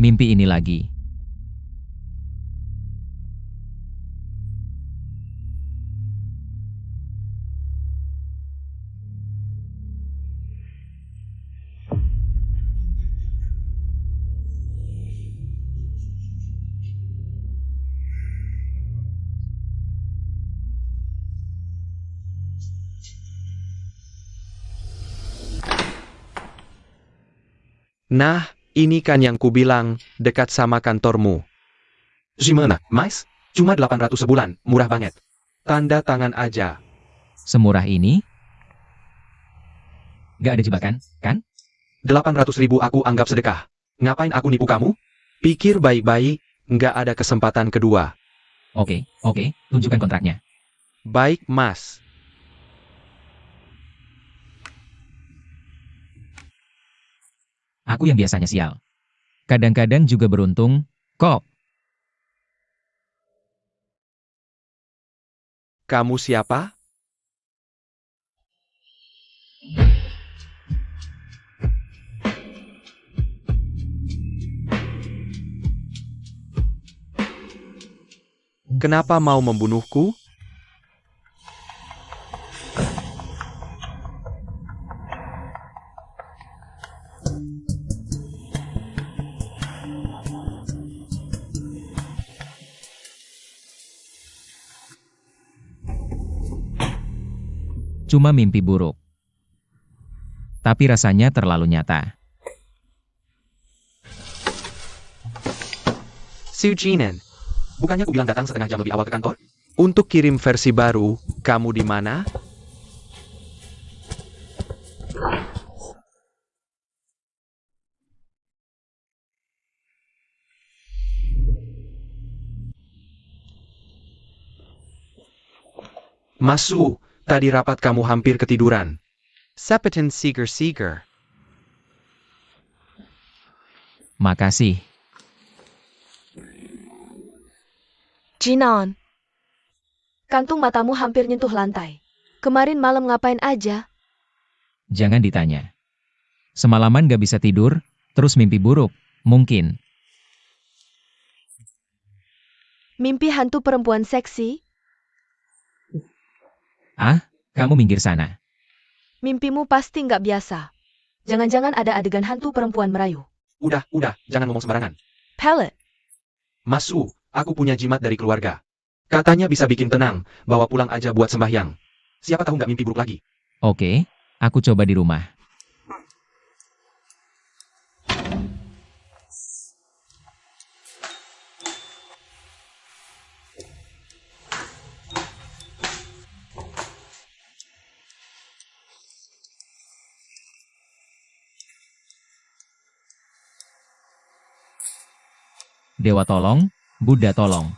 mimpi ini lagi. Nah, ini kan yang kubilang, dekat sama kantormu. Gimana, Mas? Cuma 800 sebulan, murah banget. Tanda tangan aja. Semurah ini? Gak ada jebakan, kan? 800.000 aku anggap sedekah. Ngapain aku nipu kamu? Pikir baik-baik, nggak ada kesempatan kedua. Oke, tunjukkan kontraknya. Baik, Mas. Aku yang biasanya sial. Kadang-kadang juga beruntung, kok. Kamu siapa? Kenapa mau membunuhku? Cuma mimpi buruk. Tapi rasanya terlalu nyata. Siu Jinan. Bukannya aku bilang datang setengah jam lebih awal ke kantor? Untuk kirim versi baru, kamu di mana? Masu, tadi rapat kamu hampir ketiduran. Sepetin Seeger. Makasih. Jinan. Kantung matamu hampir nyentuh lantai. Kemarin malam ngapain aja? Jangan ditanya. Semalaman gak bisa tidur, terus mimpi buruk, mungkin. Mimpi hantu perempuan seksi? Ah, kamu minggir sana. Mimpimu pasti nggak biasa. Jangan-jangan ada adegan hantu perempuan merayu. Udah, jangan ngomong sembarangan. Pellet. Masu, aku punya jimat dari keluarga. Katanya bisa bikin tenang, bawa pulang aja buat sembahyang. Siapa tahu nggak mimpi buruk lagi. Oke, aku coba di rumah. Dewa tolong, Buddha tolong.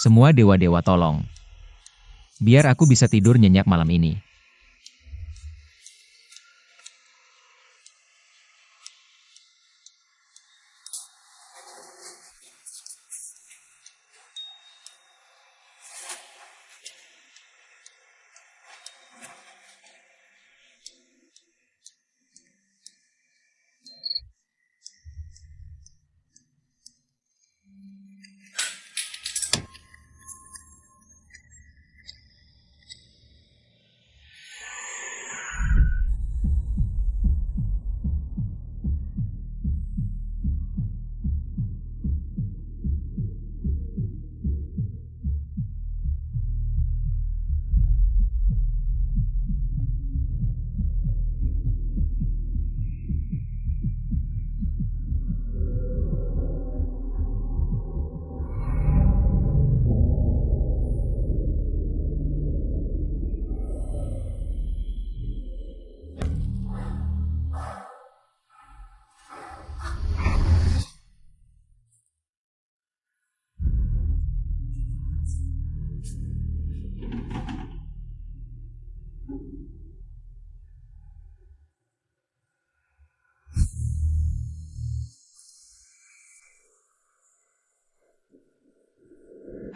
Semua dewa-dewa tolong. Biar aku bisa tidur nyenyak malam ini.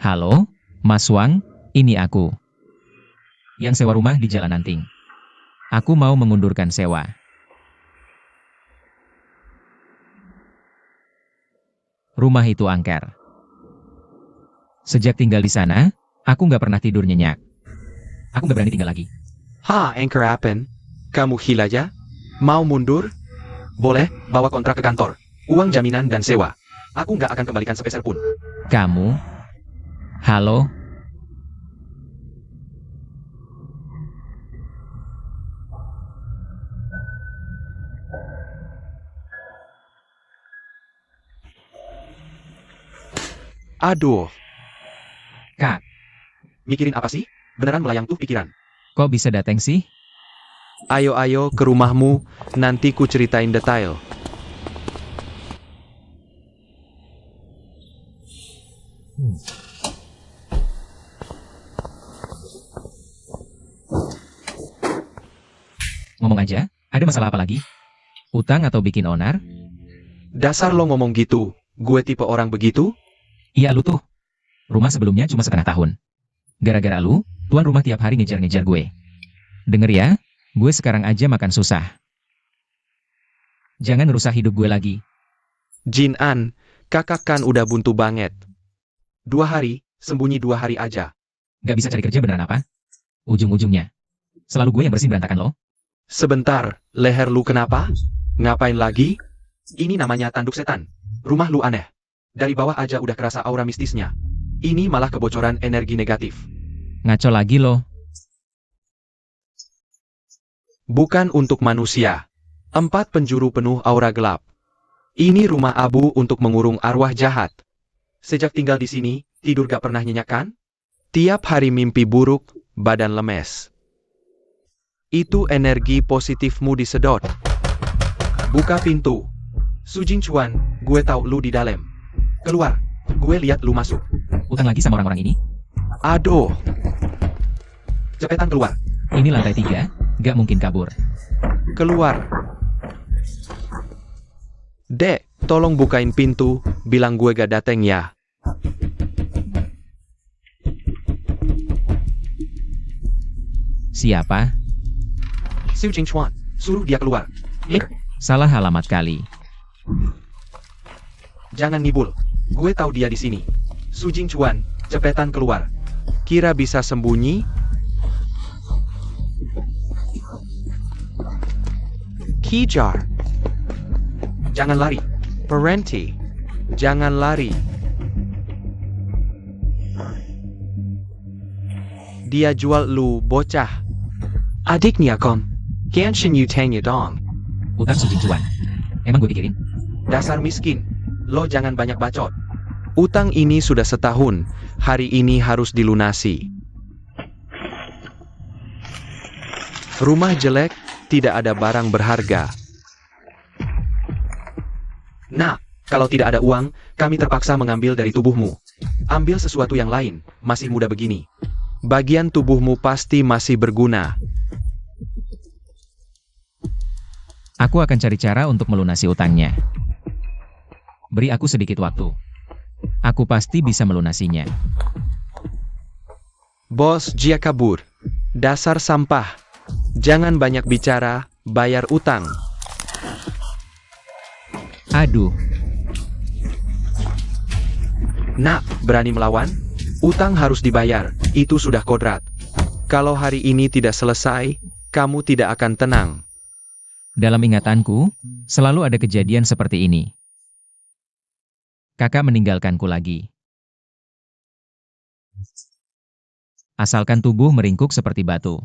Halo, Mas Wang, ini aku. Yang sewa rumah di Jalan Anting. Aku mau mengundurkan sewa. Rumah itu angker. Sejak tinggal di sana, aku nggak pernah tidur nyenyak. Aku nggak berani tinggal lagi. Ha, Anchor Appen. Kamu gila ya? Mau mundur? Boleh, bawa kontrak ke kantor. Uang jaminan dan sewa. Aku nggak akan kembalikan sepeser pun. Kamu? Halo? Aduh, Kak, mikirin apa sih? Beneran melayang tuh pikiran. kok bisa datang sih? Ayo ke rumahmu, nanti ku ceritain detail. Ngomong aja, ada masalah apa lagi? Utang atau bikin onar? Dasar lo ngomong gitu, gue tipe orang begitu? Iya lu tuh. Rumah sebelumnya cuma setengah tahun. Gara-gara lu, tuan rumah tiap hari ngejar-ngejar gue. Denger ya, gue sekarang aja makan susah. Jangan rusak hidup gue lagi. Jin An, kakak kan udah buntu banget. 2 hari, sembunyi 2 hari aja. Gak bisa cari kerja beneran apa? Ujung-ujungnya. Selalu gue yang bersihin berantakan lo. Sebentar, leher lu kenapa? Ngapain lagi? Ini namanya tanduk setan. Rumah lu aneh. Dari bawah aja udah kerasa aura mistisnya. Ini malah kebocoran energi negatif. Ngaco lagi lo. Bukan untuk manusia. 4 penjuru penuh aura gelap. Ini rumah abu untuk mengurung arwah jahat. Sejak tinggal di sini, tidur gak pernah nyenyak kan? Tiap hari mimpi buruk, badan lemes. Itu energi positifmu disedot. Buka pintu. Sujing Chuan, gue tahu lu di dalam. Keluar, gue lihat lu masuk. Utang lagi sama orang-orang ini? Aduh. Cepetan keluar. Ini lantai 3, gak mungkin kabur. Keluar. Dek, tolong bukain pintu, bilang gue gak dateng ya. Siapa? Su Jingchuan, suruh dia keluar. Salah alamat kali. Jangan ngibul. Gue tahu dia di sini. Su Jingchuan, cepetan keluar. Kira bisa sembunyi? Kijar. Jangan lari. Parenti. Jangan lari. Dia jual lu, bocah. Adiknya kom. Ganshin yu tanya dong. Utang Sujing Cuan. Emang gue pikirin? Dasar miskin. Lo jangan banyak bacot. Utang ini sudah setahun. Hari ini harus dilunasi. Rumah jelek, tidak ada barang berharga. Nah, kalau tidak ada uang, kami terpaksa mengambil dari tubuhmu. Ambil sesuatu yang lain, masih muda begini. Bagian tubuhmu pasti masih berguna. Aku akan cari cara untuk melunasi utangnya. Beri aku sedikit waktu. Aku pasti bisa melunasinya. Bos Jia kabur. Dasar sampah. Jangan banyak bicara, bayar utang. Aduh, Nak, berani melawan? Utang harus dibayar, itu sudah kodrat. Kalau hari ini tidak selesai, kamu tidak akan tenang. dalam ingatanku, selalu ada kejadian seperti ini. Kakak meninggalkanku lagi. Asalkan tubuh meringkuk seperti batu.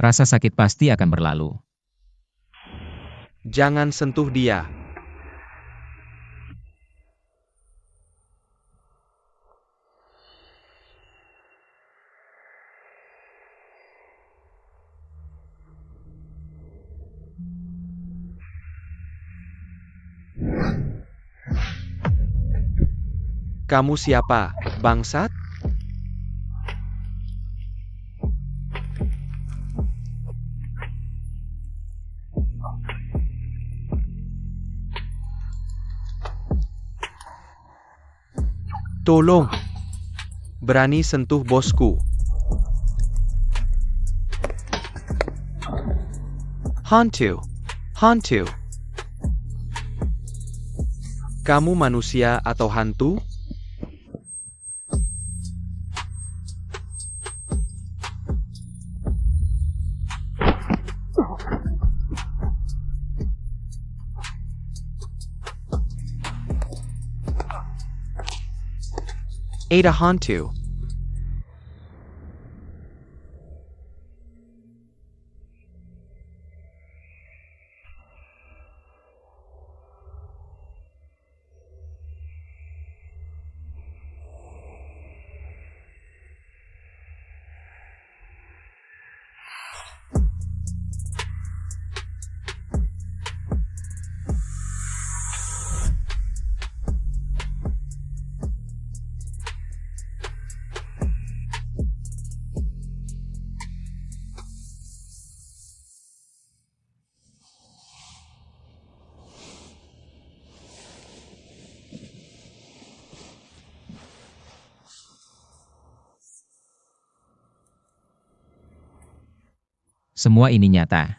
Rasa sakit pasti akan berlalu. Jangan sentuh dia. Kamu siapa, bangsat? Tolong. Berani sentuh bosku. Hantu. Hantu. Kamu manusia atau hantu? Ada hantu. Semua ini nyata.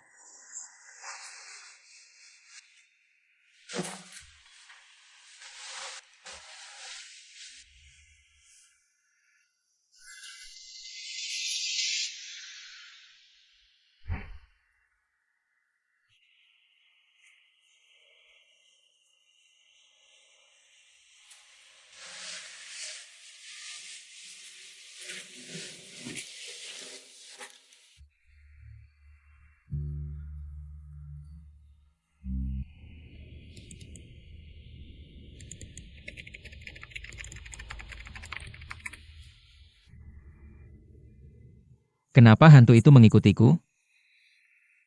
Kenapa hantu itu mengikutiku?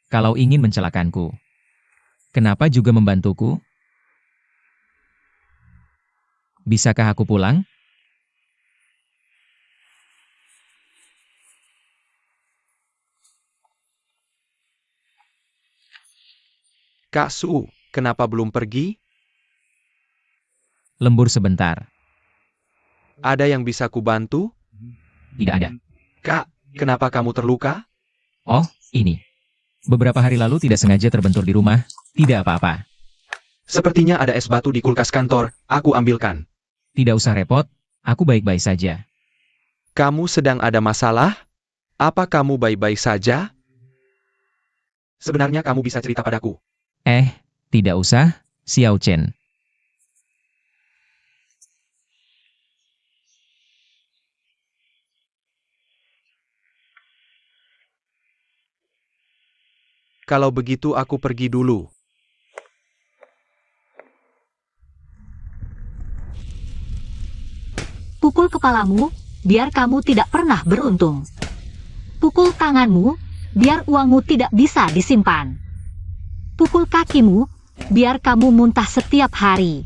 Kalau ingin mencelakanku. Kenapa juga membantuku? Bisakah aku pulang? Kak Su, kenapa belum pergi? Lembur sebentar. Ada yang bisa kubantu? Tidak ada. Kak, kenapa kamu terluka? Oh, ini. Beberapa hari lalu tidak sengaja terbentur di rumah. Tidak apa-apa. Sepertinya ada es batu di kulkas kantor, aku ambilkan. Tidak usah repot. Aku baik-baik saja. Kamu sedang ada masalah? Apa kamu baik-baik saja? Sebenarnya kamu bisa cerita padaku. Tidak usah, Xiao Chen. Kalau begitu aku pergi dulu. Pukul kepalamu, biar kamu tidak pernah beruntung. Pukul tanganmu, biar uangmu tidak bisa disimpan. Pukul kakimu, biar kamu muntah setiap hari.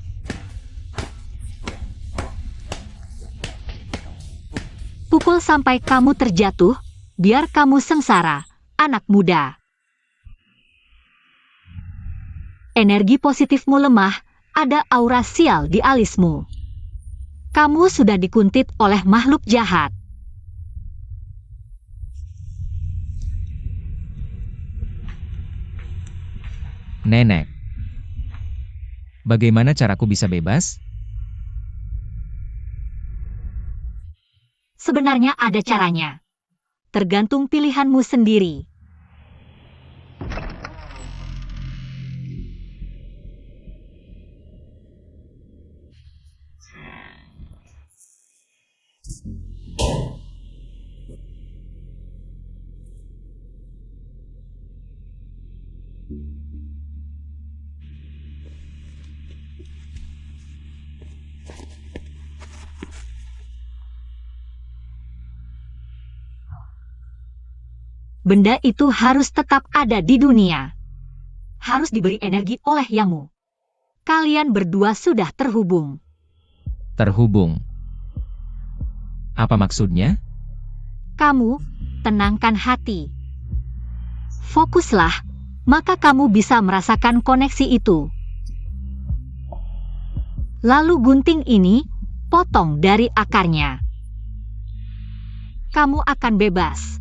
Pukul sampai kamu terjatuh, biar kamu sengsara, anak muda. Energi positifmu lemah, ada aura sial di alismu. Kamu sudah dikuntit oleh makhluk jahat. Nenek. Bagaimana caraku bisa bebas? Sebenarnya ada caranya. Tergantung pilihanmu sendiri. Benda itu harus tetap ada di dunia. Harus diberi energi oleh Yangmu. Kalian berdua sudah terhubung. Terhubung. Apa maksudnya? Kamu, tenangkan hati. Fokuslah, maka kamu bisa merasakan koneksi itu. Lalu gunting ini, potong dari akarnya. Kamu akan bebas.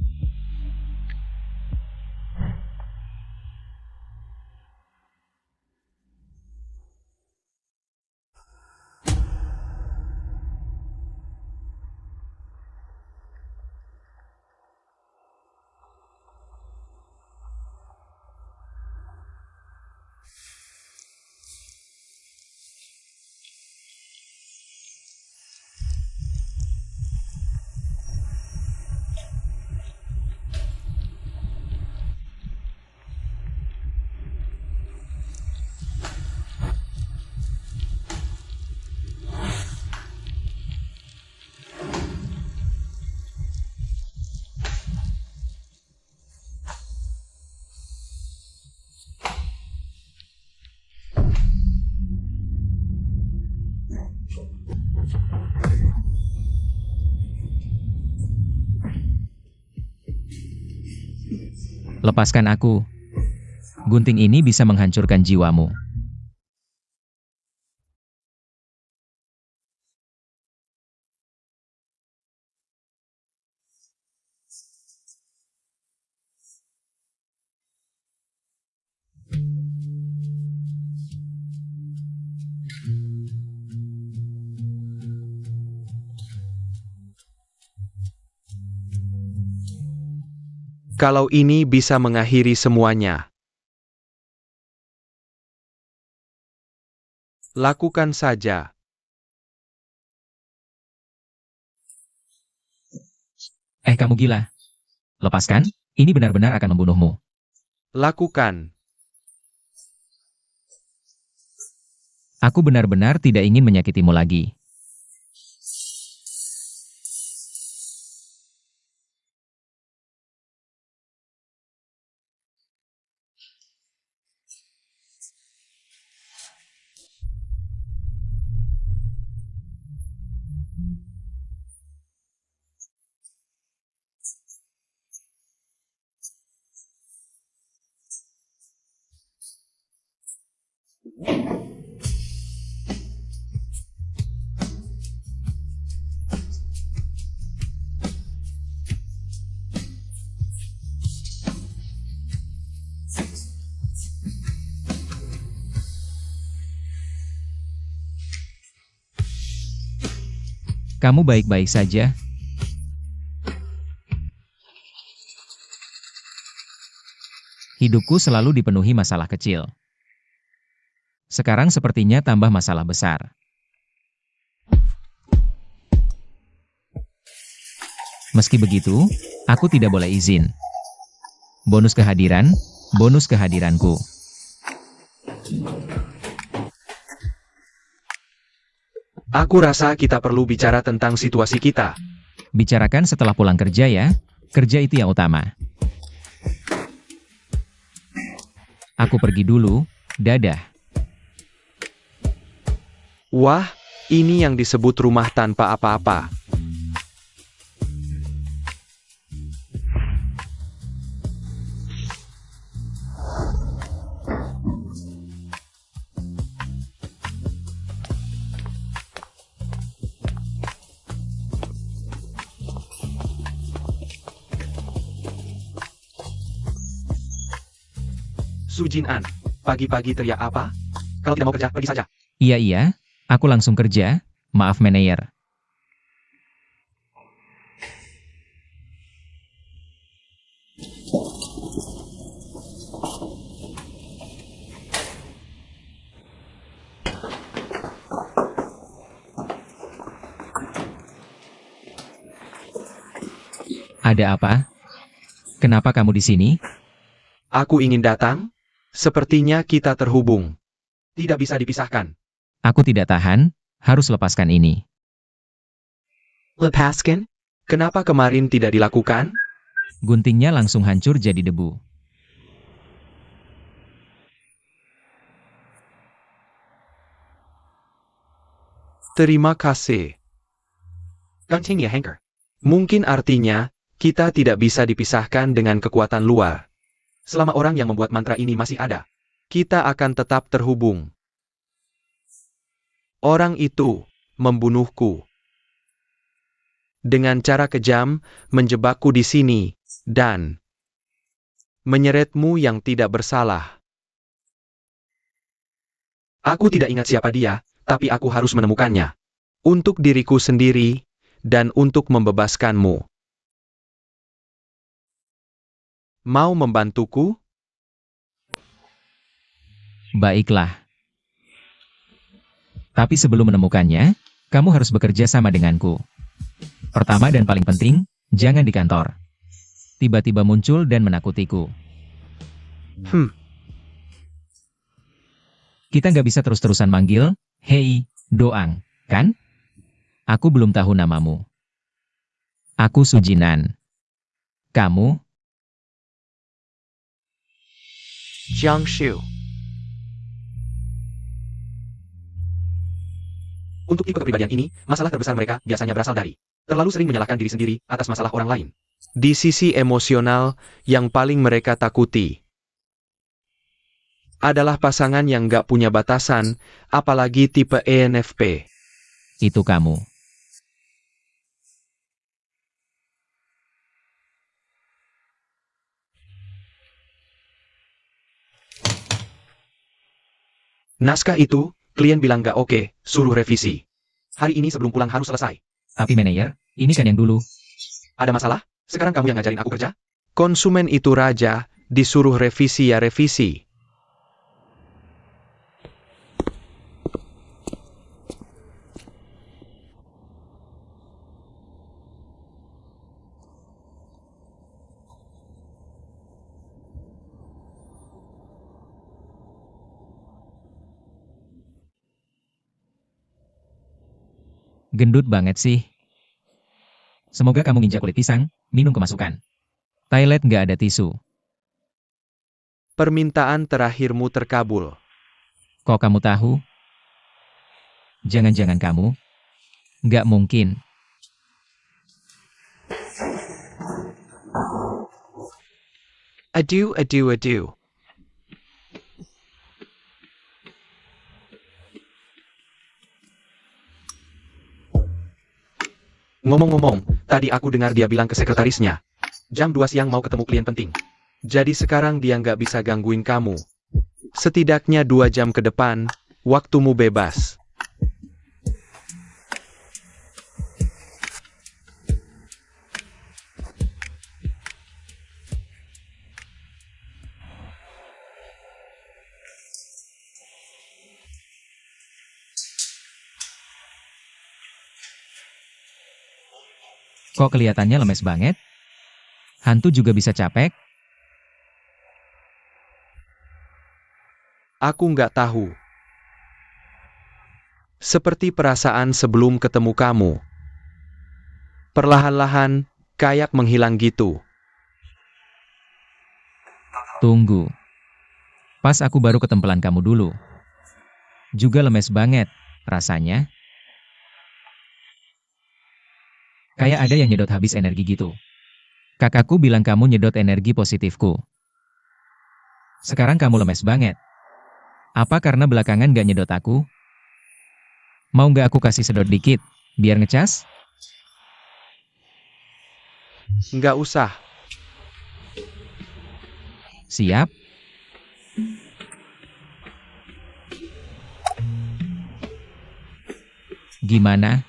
Lepaskan aku. Gunting ini bisa menghancurkan jiwamu. Kalau ini bisa mengakhiri semuanya, lakukan saja. Kamu gila. Lepaskan, ini benar-benar akan membunuhmu. Lakukan. Aku benar-benar tidak ingin menyakitimu lagi. Kamu baik-baik saja? Hidupku selalu dipenuhi masalah kecil. Sekarang sepertinya tambah masalah besar. Meski begitu, aku tidak boleh izin. Bonus kehadiranku. Aku rasa kita perlu bicara tentang situasi kita. Bicarakan setelah pulang kerja ya. Kerja itu yang utama. Aku pergi dulu, dadah. Wah, ini yang disebut rumah tanpa apa-apa. Sujin An, pagi-pagi teriak apa? Kalau tidak mau kerja, pergi saja. Iya, aku langsung kerja. Maaf manajer. Ada apa? Kenapa kamu di sini? Aku ingin datang. Sepertinya kita terhubung. Tidak bisa dipisahkan. Aku tidak tahan, harus lepaskan ini. Lepaskan? Kenapa kemarin tidak dilakukan? Guntingnya langsung hancur jadi debu. Terima kasih. Mungkin artinya, kita tidak bisa dipisahkan dengan kekuatan luar. Selama orang yang membuat mantra ini masih ada, kita akan tetap terhubung. Orang itu membunuhku. Dengan cara kejam, menjebakku di sini, dan menyeretmu yang tidak bersalah. Aku tidak ingat siapa dia, tapi aku harus menemukannya. Untuk diriku sendiri, dan untuk membebaskanmu. Mau membantuku? Baiklah. Tapi sebelum menemukannya, kamu harus bekerja sama denganku. Pertama dan paling penting, jangan di kantor. Tiba-tiba muncul dan menakutiku. Kita nggak bisa terus-terusan manggil, "Hei, Doang," kan? Aku belum tahu namamu. Aku Sujinan. Kamu? Jiang Shu. Untuk tipe kepribadian ini, masalah terbesar mereka biasanya berasal dari terlalu sering menyalahkan diri sendiri atas masalah orang lain. Di sisi emosional, yang paling mereka takuti adalah pasangan yang nggak punya batasan, apalagi tipe ENFP. Itu kamu. Naskah itu, klien bilang nggak oke, suruh revisi. Hari ini sebelum pulang harus selesai. Tapi manajer, ini kan yang dulu. Ada masalah? Sekarang kamu yang ngajarin aku kerja? Konsumen itu raja, disuruh revisi ya revisi. Gendut banget sih. Semoga kamu nginjak kulit pisang, minum kemasukan. Toilet nggak ada tisu. Permintaan terakhirmu terkabul. Kok kamu tahu? Jangan-jangan kamu? Nggak mungkin. Aduh, aduh, aduh. Ngomong-ngomong, tadi aku dengar dia bilang ke sekretarisnya. Jam 2 siang mau ketemu klien penting. Jadi sekarang dia nggak bisa gangguin kamu. Setidaknya 2 jam ke depan, waktumu bebas. Kok kelihatannya lemes banget? Hantu juga bisa capek? Aku nggak tahu. Seperti perasaan sebelum ketemu kamu. Perlahan-lahan, kayak menghilang gitu. Tunggu. Pas aku baru ketempelan kamu dulu. Juga lemes banget, rasanya. Kayak ada yang nyedot habis energi gitu. Kakakku bilang kamu nyedot energi positifku. Sekarang kamu lemes banget. Apa karena belakangan gak nyedot aku? Mau gak aku kasih sedot dikit, biar ngecas? Nggak usah. Siap? Gimana?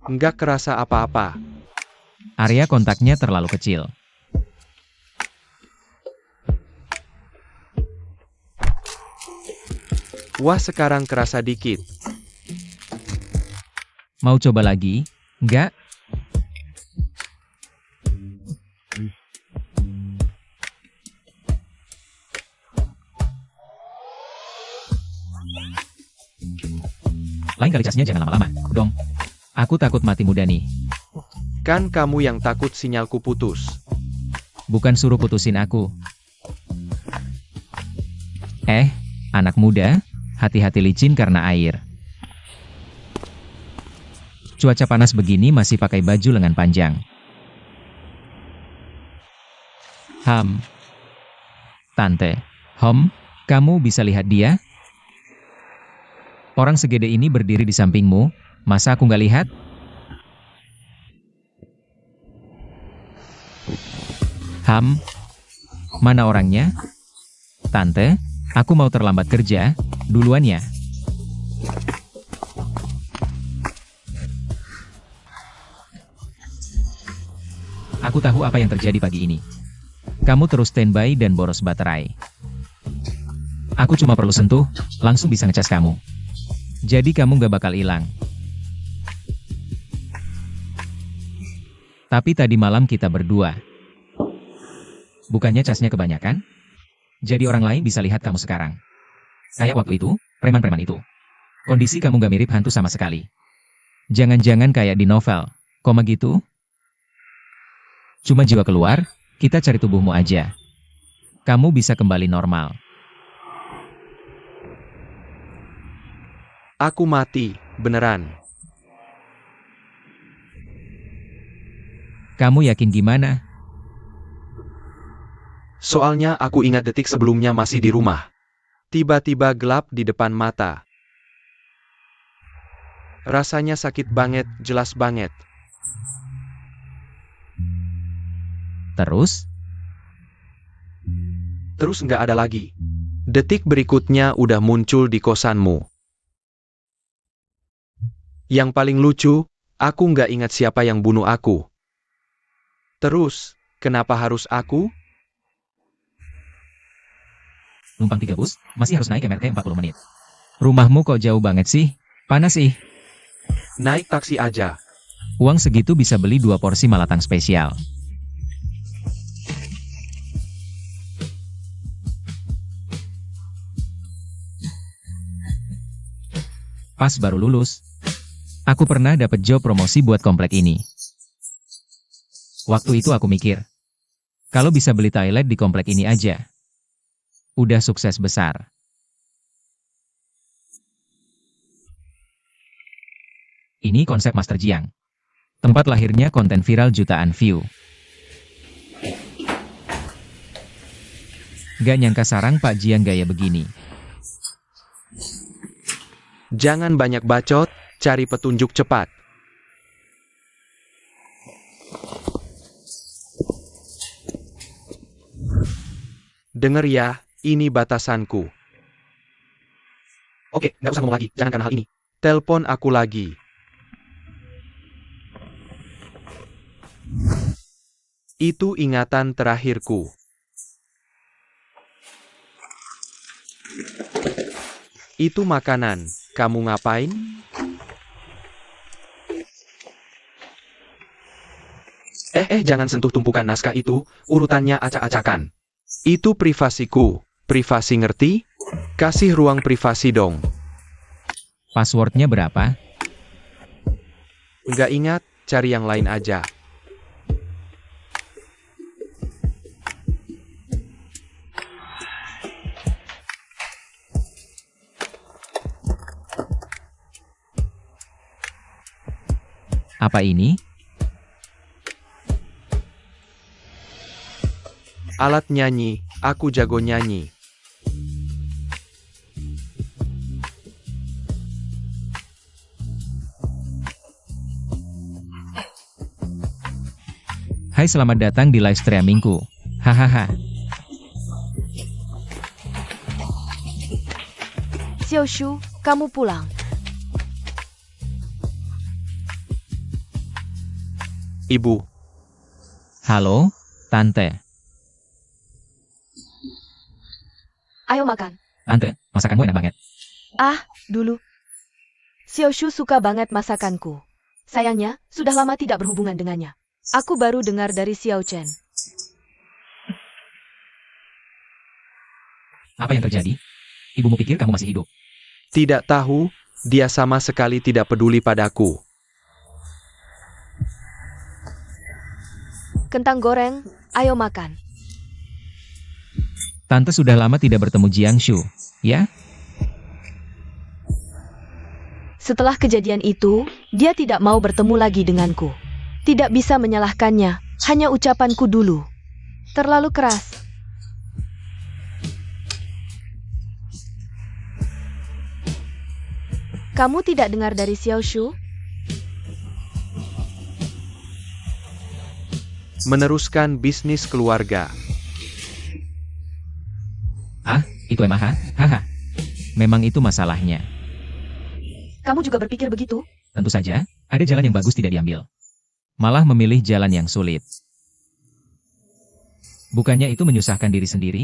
Nggak kerasa apa-apa. Area kontaknya terlalu kecil. Wah, sekarang kerasa dikit. Mau coba lagi? Enggak? Lain kali casnya jangan lama-lama, dong. Aku takut mati muda nih. Kan kamu yang takut sinyalku putus. Bukan suruh putusin aku. Anak muda, hati-hati licin karena air. Cuaca panas begini masih pakai baju lengan panjang. Tante, kamu bisa lihat dia? Orang segede ini berdiri di sampingmu, masa aku nggak lihat? Mana orangnya? Tante, aku mau terlambat kerja, duluan ya. Aku tahu apa yang terjadi pagi ini. Kamu terus standby dan boros baterai. Aku cuma perlu sentuh, langsung bisa ngecas kamu. Jadi kamu gak bakal hilang. Tapi tadi malam kita berdua. Bukannya casnya kebanyakan? Jadi orang lain bisa lihat kamu sekarang. Kayak waktu itu, preman-preman itu. Kondisi kamu gak mirip hantu sama sekali. Jangan-jangan kayak di novel, koma gitu? Cuma jiwa keluar, kita cari tubuhmu aja. Kamu bisa kembali normal. Aku mati. beneran. Kamu yakin gimana? Soalnya aku ingat detik sebelumnya masih di rumah. Tiba-tiba gelap di depan mata. Rasanya sakit banget, jelas banget. Terus? Terus nggak ada lagi. Detik berikutnya udah muncul di kosanmu. Yang paling lucu, aku nggak ingat siapa yang bunuh aku. Terus, kenapa harus aku? Numpang 3 bus, masih harus naik MRT 40 menit. Rumahmu kok jauh banget sih? Panas sih. Naik taksi aja. Uang segitu bisa beli 2 porsi malatang spesial. Pas baru lulus, aku pernah dapat job promosi buat komplek ini. Waktu itu aku mikir, kalau bisa beli toilet di komplek ini aja, udah sukses besar. Ini konsep Master Jiang. Tempat lahirnya konten viral jutaan view. Gak nyangka sarang Pak Jiang gaya begini. Jangan banyak bacot, cari petunjuk cepat. Dengar ya, ini batasanku. Oke, nggak usah ngomong lagi, jangan karena hal ini. Telepon aku lagi. Itu ingatan terakhirku. Itu makanan, kamu ngapain? Jangan sentuh tumpukan naskah itu, urutannya acak-acakan. Itu privasiku, privasi ngerti? Kasih ruang privasi dong. Passwordnya berapa? Nggak ingat, cari yang lain aja. Apa ini? Alat nyanyi, aku jago nyanyi. Hai, selamat datang di live streamingku. Hahaha. Xiaoshu, kamu pulang. Ibu, Halo, Tante. Ayo makan. Tante, masakanmu enak banget. Dulu. Xiaoshu suka banget masakanku. Sayangnya, sudah lama tidak berhubungan dengannya. Aku baru dengar dari Xiao Chen. Apa yang terjadi? Ibumu pikir kamu masih hidup. tidak tahu, dia sama sekali tidak peduli padaku. Kentang goreng, ayo makan. Tante sudah lama tidak bertemu Jiangshu, ya? Setelah kejadian itu, dia tidak mau bertemu lagi denganku. Tidak bisa menyalahkannya, hanya ucapanku dulu. Terlalu keras. Kamu tidak dengar dari Xiaoshu? Meneruskan bisnis keluarga. Itu Emaha, haha. Memang itu masalahnya. Kamu juga berpikir begitu? Tentu saja, ada jalan yang bagus tidak diambil. Malah memilih jalan yang sulit. Bukannya itu menyusahkan diri sendiri?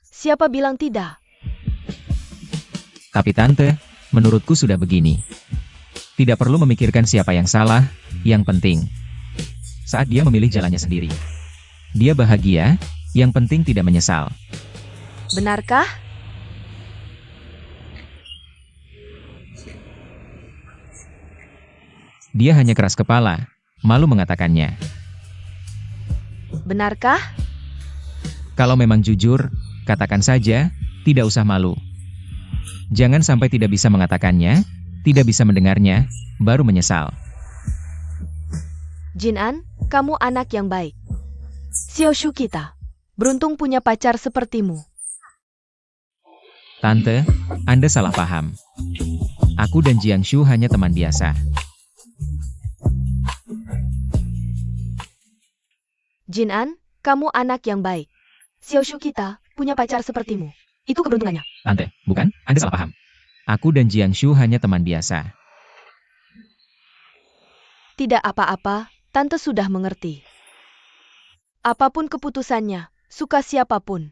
Siapa bilang tidak? Tapi Tante, menurutku sudah begini. Tidak perlu memikirkan siapa yang salah, yang penting. Saat dia memilih jalannya sendiri. Dia bahagia, yang penting tidak menyesal. Benarkah? Dia hanya keras kepala, malu mengatakannya. Benarkah? Kalau memang jujur, katakan saja, tidak usah malu. Jangan sampai tidak bisa mengatakannya, tidak bisa mendengarnya, baru menyesal. Jinan, kamu anak yang baik. Xiaoshu kita. Beruntung punya pacar sepertimu. Tante, Anda salah paham. Aku dan Jiangshu hanya teman biasa. Jinan, kamu anak yang baik. Xiaoshu kita punya pacar sepertimu. Itu keberuntungannya. Tante, bukan, Anda salah paham. Aku dan Jiangshu hanya teman biasa. Tidak apa-apa, Tante sudah mengerti. Apapun keputusannya, suka siapapun.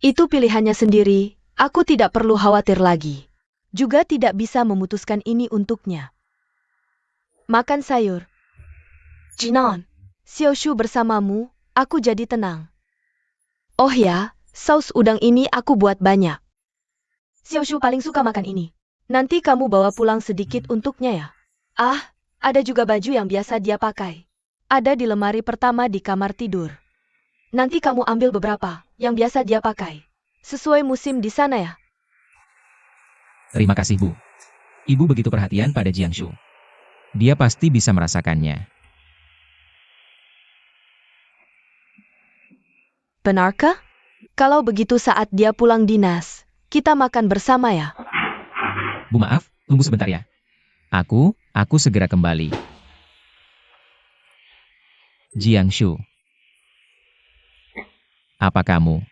Itu pilihannya sendiri, aku tidak perlu khawatir lagi. Juga tidak bisa memutuskan ini untuknya. Makan sayur. Jinan, Xiaoshu bersamamu, aku jadi tenang. Oh ya, saus udang ini aku buat banyak. Xiaoshu paling suka makan ini. Nanti kamu bawa pulang sedikit untuknya ya. Ah, ada juga baju yang biasa dia pakai. Ada di lemari pertama di kamar tidur. Nanti kamu ambil beberapa yang biasa dia pakai. Sesuai musim di sana ya. Terima kasih, Bu. Ibu begitu perhatian pada Jiangshu. Dia pasti bisa merasakannya. Benarkah? Kalau begitu saat dia pulang dinas, kita makan bersama ya. Bu maaf, tunggu sebentar ya. Aku segera kembali. Jiangshu. Apa kamu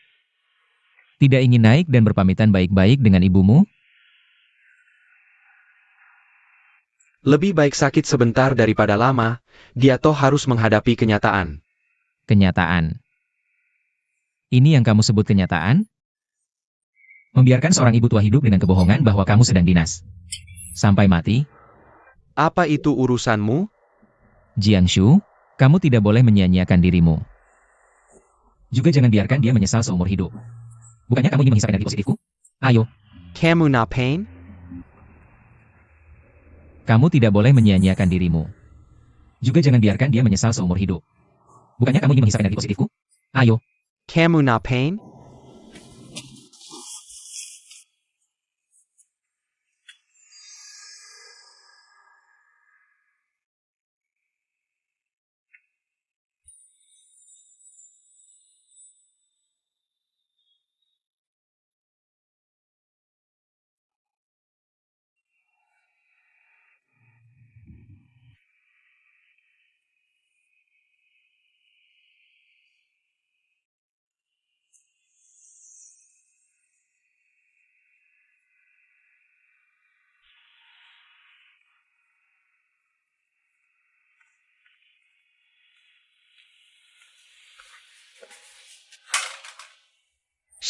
tidak ingin naik dan berpamitan baik-baik dengan ibumu? Lebih baik sakit sebentar daripada lama, dia toh harus menghadapi kenyataan. Kenyataan. Ini yang kamu sebut kenyataan? Membiarkan seorang ibu tua hidup dengan kebohongan bahwa kamu sedang dinas. Sampai mati? Apa itu urusanmu? Jiangshu, kamu tidak boleh menyia-nyiakan dirimu. Juga jangan biarkan dia menyesal seumur hidup. Bukannya kamu ingin menghisap energi positifku? Ayo, Kamu ngapain? kamu tidak boleh menyia-nyiakan dirimu. Juga jangan biarkan dia menyesal seumur hidup. Bukannya kamu ingin menghisap energi positifku? Ayo, Kamu ngapain?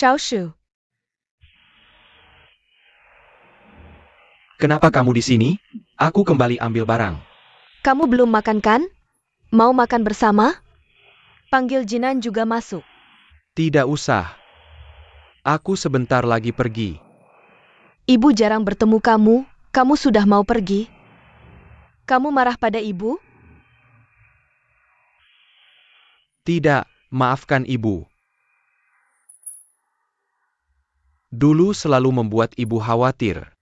Xiaoshu, Kenapa kamu di sini? Aku kembali ambil barang. kamu belum makan kan? Mau makan bersama? Panggil Jinan juga masuk. Tidak usah. Aku sebentar lagi pergi. Ibu jarang bertemu kamu sudah mau pergi? Kamu marah pada ibu? Tidak, maafkan ibu. Dulu selalu membuat ibu khawatir.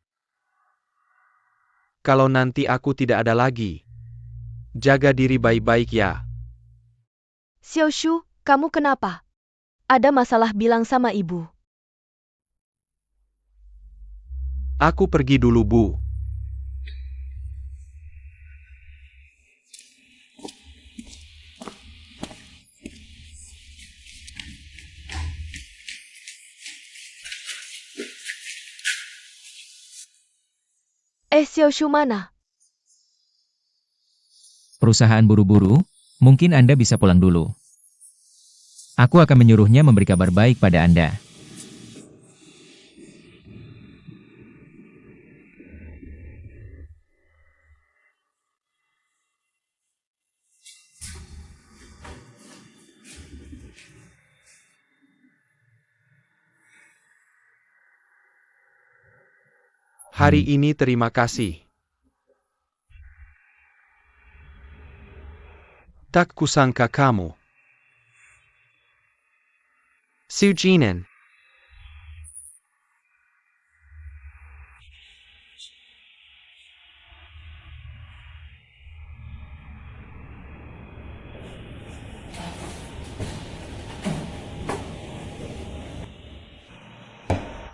Kalau nanti aku tidak ada lagi, jaga diri baik-baik ya. Xiaoshu, kamu kenapa? Ada masalah bilang sama ibu. Aku pergi dulu, Bu. Xiaoshu mana? perusahaan buru-buru, mungkin Anda bisa pulang dulu. Aku akan menyuruhnya memberi kabar baik pada Anda. Hari ini terima kasih. Tak kusangka kamu. Sujinan.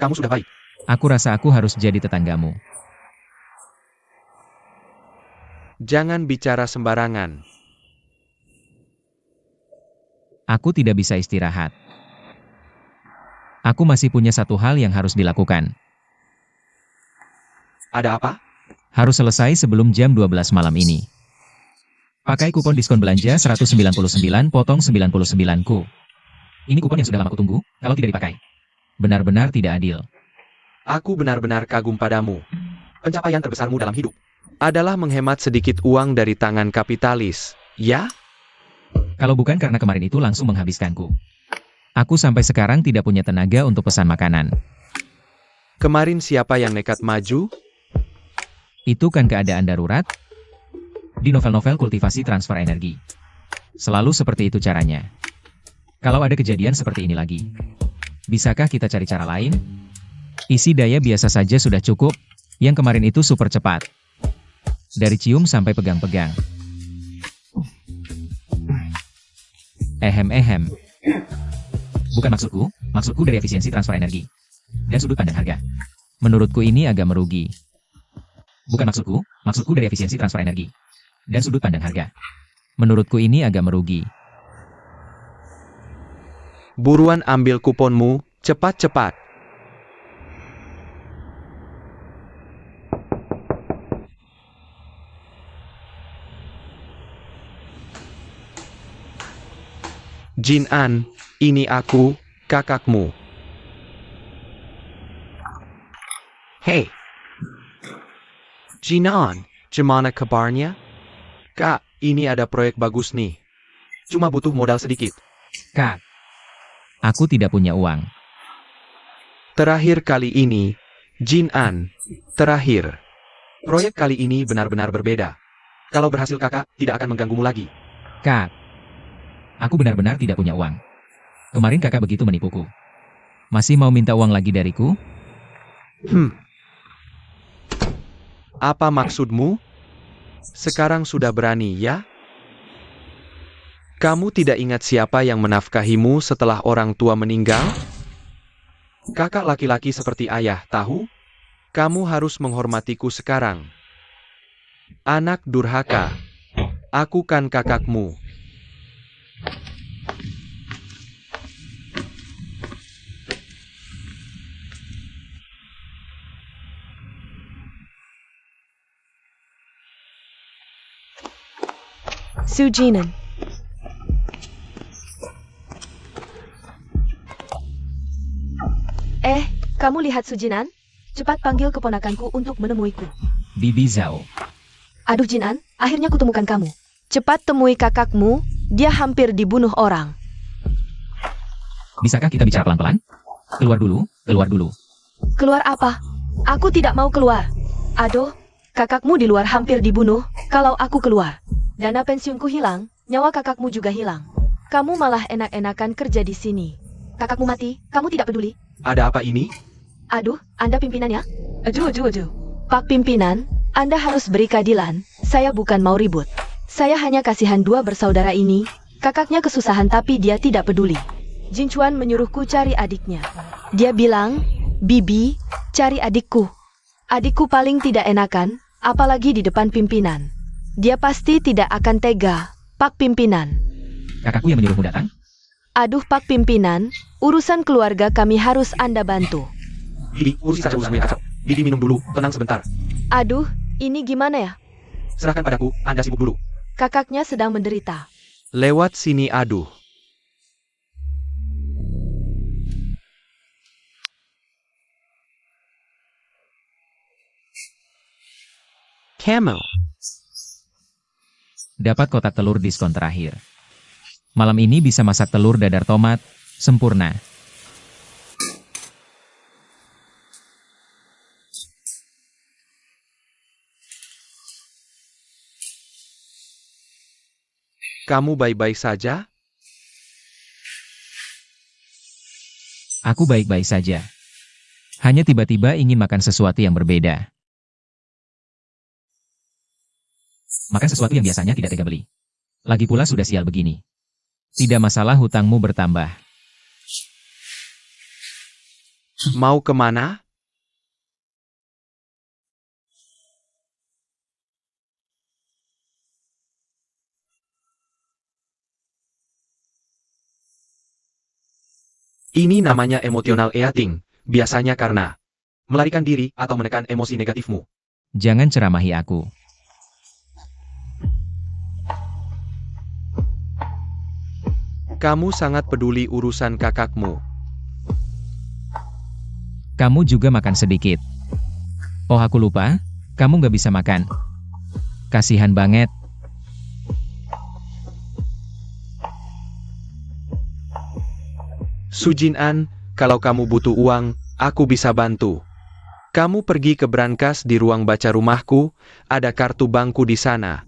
kamu sudah baik. Aku rasa aku harus jadi tetanggamu. Jangan bicara sembarangan. Aku tidak bisa istirahat. Aku masih punya satu hal yang harus dilakukan. Ada apa? Harus selesai sebelum jam 12 malam ini. Pakai kupon diskon belanja 199 potong 99ku. Ini kupon yang sudah lama kutunggu, kalau tidak dipakai. Benar-benar tidak adil. Aku benar-benar kagum padamu. Pencapaian terbesarmu dalam hidup adalah menghemat sedikit uang dari tangan kapitalis, ya? Kalau bukan karena kemarin itu langsung menghabiskanku. Aku sampai sekarang tidak punya tenaga untuk pesan makanan. Kemarin siapa yang nekat maju? Itu kan keadaan darurat? Di novel-novel kultivasi transfer energi. Selalu seperti itu caranya. Kalau ada kejadian seperti ini lagi, bisakah kita cari cara lain? Isi daya biasa saja sudah cukup, yang kemarin itu super cepat. Dari cium sampai pegang-pegang. Ehem. Bukan maksudku dari efisiensi transfer energi. Dan sudut pandang harga. Menurutku ini agak merugi. Bukan maksudku dari efisiensi transfer energi. Dan sudut pandang harga. Menurutku ini agak merugi. Buruan ambil kuponmu, cepat-cepat. Jin An, ini aku, kakakmu. Hey. Jin An, gimana kabarnya? Kak, ini ada proyek bagus nih. Cuma butuh modal sedikit. Kak, aku tidak punya uang. Terakhir kali ini, Jin An, terakhir. Proyek kali ini benar-benar berbeda. Kalau berhasil kakak, tidak akan mengganggumu lagi. Kak, aku benar-benar tidak punya uang. Kemarin kakak begitu menipuku. Masih mau minta uang lagi dariku? Apa maksudmu? Sekarang sudah berani, ya? Kamu tidak ingat siapa yang menafkahimu setelah orang tua meninggal? Kakak laki-laki seperti ayah, tahu? Kamu harus menghormatiku sekarang. Anak durhaka. Aku kan kakakmu. Sujinan. Kamu lihat Sujinan? Cepat panggil keponakanku untuk menemuiku. Bibi Zhao. Aduh Jinan, akhirnya kutemukan kamu. Cepat temui kakakmu, dia hampir dibunuh orang. Bisakah kita bicara pelan-pelan? Keluar dulu. Keluar apa? Aku tidak mau keluar. Aduh, kakakmu di luar hampir dibunuh, kalau aku keluar. Dana pensiunku hilang, nyawa kakakmu juga hilang. Kamu malah enak-enakan kerja di sini. Kakakmu mati, kamu tidak peduli. Ada apa ini? Aduh, Anda pimpinannya? Aduh. Pak pimpinan, Anda harus beri keadilan. Saya bukan mau ribut. Saya hanya kasihan dua bersaudara ini. Kakaknya kesusahan tapi dia tidak peduli. Jin Chuan menyuruhku cari adiknya. Dia bilang, Bibi, cari adikku. Adikku paling tidak enakan, apalagi di depan pimpinan. Dia pasti tidak akan tega, Pak Pimpinan. Kakakku yang menyuruhmu datang? Aduh Pak Pimpinan, urusan keluarga kami harus Anda bantu. Bibi, urus saja urusanmu yang kacau. Bibi minum dulu, tenang sebentar. Aduh, ini gimana ya? Serahkan padaku, Anda sibuk dulu. Kakaknya sedang menderita. Lewat sini aduh. Camel. Dapat kotak telur diskon terakhir. Malam ini bisa masak telur dadar tomat, sempurna. Kamu baik-baik saja? Aku baik-baik saja. Hanya tiba-tiba ingin makan sesuatu yang berbeda. Makan sesuatu yang biasanya tidak tega beli. Lagi pula sudah sial begini. Tidak masalah hutangmu bertambah. Mau kemana? Ini namanya emotional eating, biasanya karena melarikan diri atau menekan emosi negatifmu. Jangan ceramahi aku. Kamu sangat peduli urusan kakakmu. Kamu juga makan sedikit. Oh, aku lupa, kamu nggak bisa makan. Kasihan banget. Sujin-an, kalau kamu butuh uang, aku bisa bantu. Kamu pergi ke brankas di ruang baca rumahku, ada kartu bangku di sana.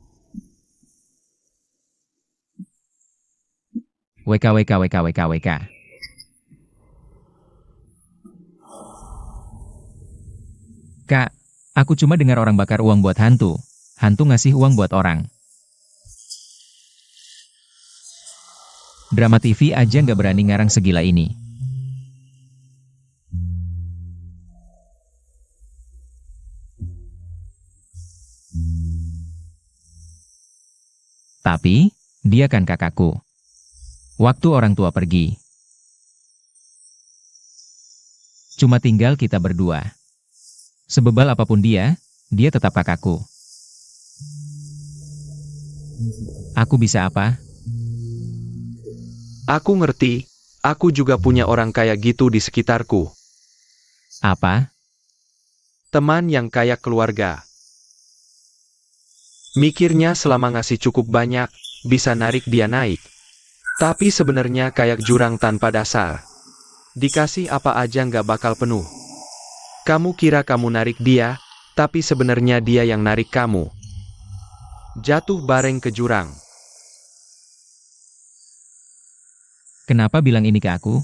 WKWKWKWKWK. Kak, aku cuma dengar orang bakar uang buat hantu. Hantu ngasih uang buat orang. Drama TV aja nggak berani ngarang segila ini. Tapi, dia kan kakakku. Waktu orang tua pergi, cuma tinggal kita berdua. Sebebal apapun dia tetap kakakku. Aku bisa apa? Aku ngerti, aku juga punya orang kayak gitu di sekitarku. Apa? Teman yang kayak keluarga. Mikirnya selama ngasih cukup banyak, bisa narik dia naik. Tapi sebenarnya kayak jurang tanpa dasar. Dikasih apa aja nggak bakal penuh. Kamu kira kamu narik dia, tapi sebenarnya dia yang narik kamu. Jatuh bareng ke jurang. Kenapa bilang ini ke aku?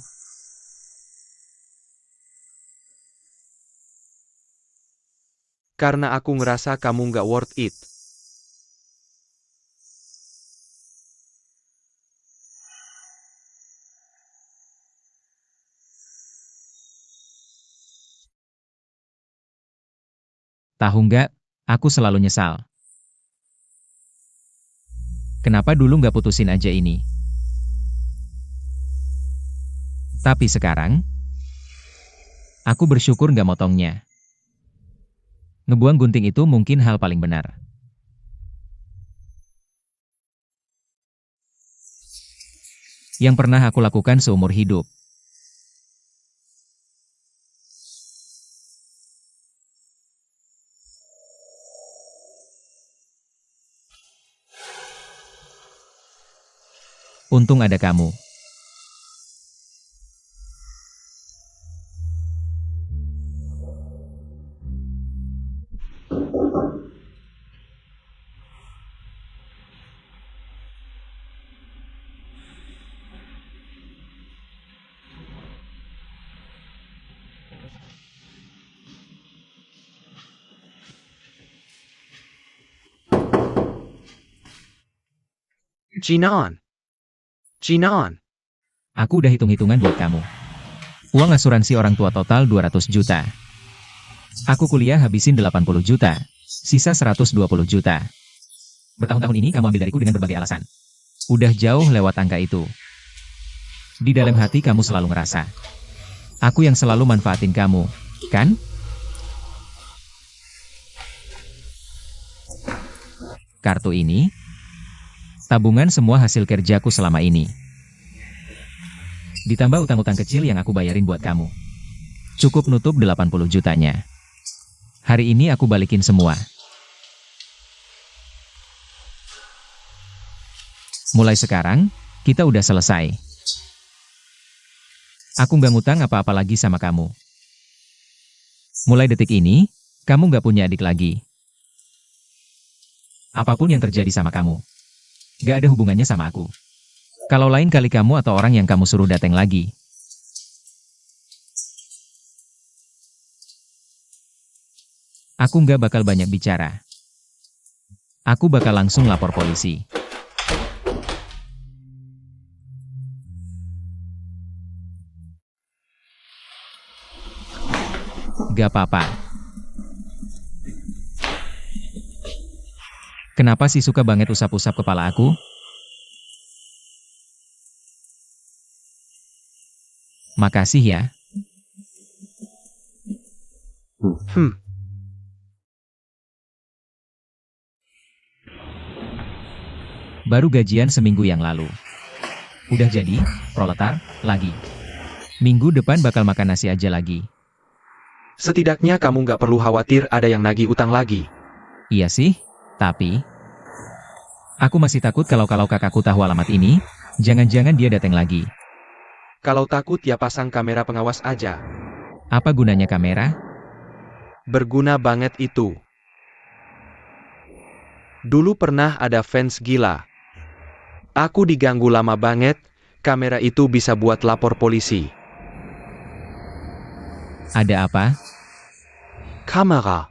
Karena aku ngerasa kamu nggak worth it. Tahu nggak, aku selalu nyesal. Kenapa dulu nggak putusin aja ini? Tapi sekarang, aku bersyukur nggak motongnya. Ngebuang gunting itu mungkin hal paling benar. Yang pernah aku lakukan seumur hidup. Untung ada kamu. Jinan. Jinan. Aku udah hitung-hitungan buat kamu. Uang asuransi orang tua total 200 juta. Aku kuliah habisin 80 juta. Sisa 120 juta. Bertahun-tahun ini kamu ambil dariku dengan berbagai alasan. Udah jauh lewat angka itu. Di dalam hati kamu selalu ngerasa. Aku yang selalu manfaatin kamu, kan? Kartu ini, tabungan semua hasil kerjaku selama ini. Ditambah utang-utang kecil yang aku bayarin buat kamu. Cukup nutup 80 jutanya. Hari ini aku balikin semua. Mulai sekarang, kita udah selesai. Aku nggak ngutang apa-apa lagi sama kamu. Mulai detik ini, kamu nggak punya adik lagi. Apapun yang terjadi sama kamu, nggak ada hubungannya sama aku. Kalau lain kali kamu atau orang yang kamu suruh datang lagi, aku nggak bakal banyak bicara. Aku bakal langsung lapor polisi. Gak apa-apa. Kenapa sih suka banget usap-usap kepala aku? Makasih ya. Baru gajian seminggu yang lalu. Udah jadi, proletar, lagi. Minggu depan bakal makan nasi aja lagi. Setidaknya kamu nggak perlu khawatir ada yang nagih utang lagi. Iya sih, tapi... Aku masih takut kalau kakakku tahu alamat ini, jangan-jangan dia datang lagi. Kalau takut ya pasang kamera pengawas aja. Apa gunanya kamera? Berguna banget itu. Dulu pernah ada fans gila. Aku diganggu lama banget, kamera itu bisa buat lapor polisi. Ada apa? Kamera.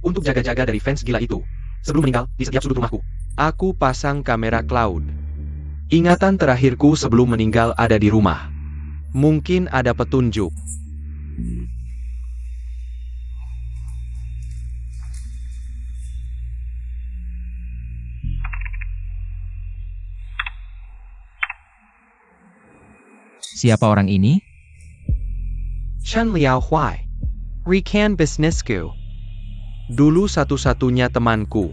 Untuk jaga-jaga dari fans gila itu. Sebelum meninggal, di setiap sudut rumahku. Aku pasang kamera cloud. Ingatan terakhirku sebelum meninggal ada di rumah. Mungkin ada petunjuk. Siapa orang ini? Chen Liao Huai. Rekan bisnisku. Dulu satu-satunya temanku.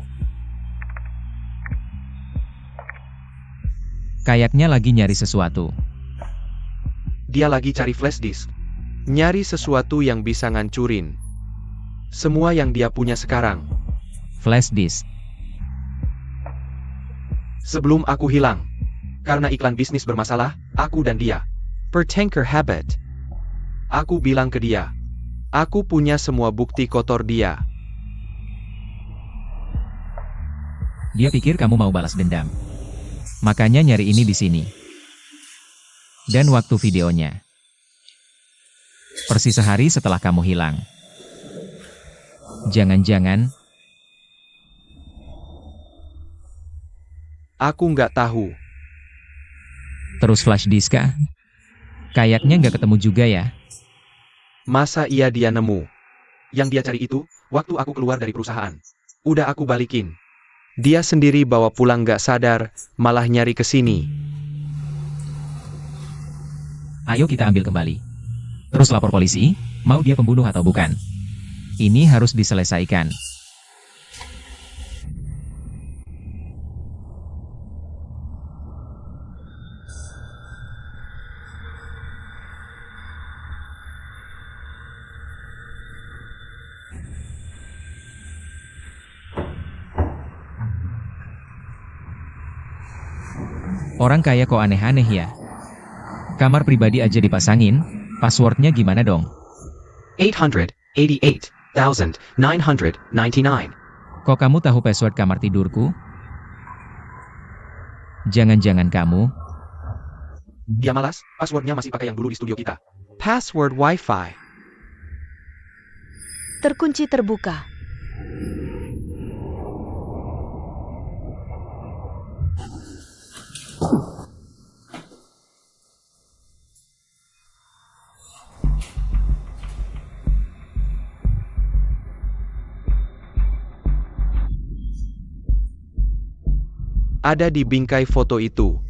Kayaknya lagi nyari sesuatu. Dia lagi cari flash disk. Nyari sesuatu yang bisa ngancurin semua yang dia punya sekarang. Flash disk. Sebelum aku hilang. Karena iklan bisnis bermasalah, aku dan dia bertengkar habit. Aku bilang ke dia, aku punya semua bukti kotor dia. Dia pikir kamu mau balas dendam. Makanya nyari ini di sini. Dan waktu videonya. Persis sehari setelah kamu hilang. Jangan-jangan... Aku nggak tahu. Terus flash disk kah? Kayaknya nggak ketemu juga ya. Masa iya dia nemu? Yang dia cari itu, waktu aku keluar dari perusahaan. Udah aku balikin. Dia sendiri bawa pulang nggak sadar, malah nyari ke sini. Ayo kita ambil kembali. Terus lapor polisi, mau dia pembunuh atau bukan. Ini harus diselesaikan. Orang kaya kok aneh-aneh ya. Kamar pribadi aja dipasangin, passwordnya gimana dong? 888,999. Kok kamu tahu password kamar tidurku? Jangan-jangan kamu? Dia malas, passwordnya masih pakai yang dulu di studio kita. Password Wi-Fi. Terkunci terbuka. Ada di bingkai foto itu.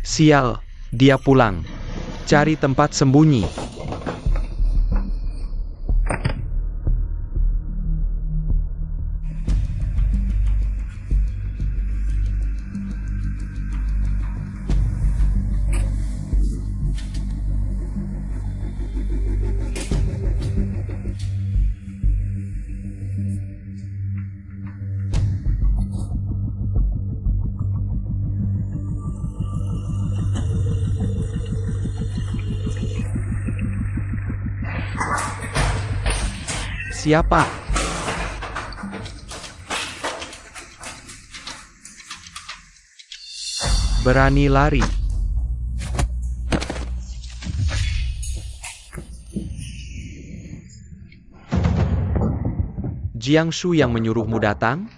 Sial, dia pulang. Cari tempat sembunyi. Siapa? Berani lari. Jiangshu yang menyuruhmu datang?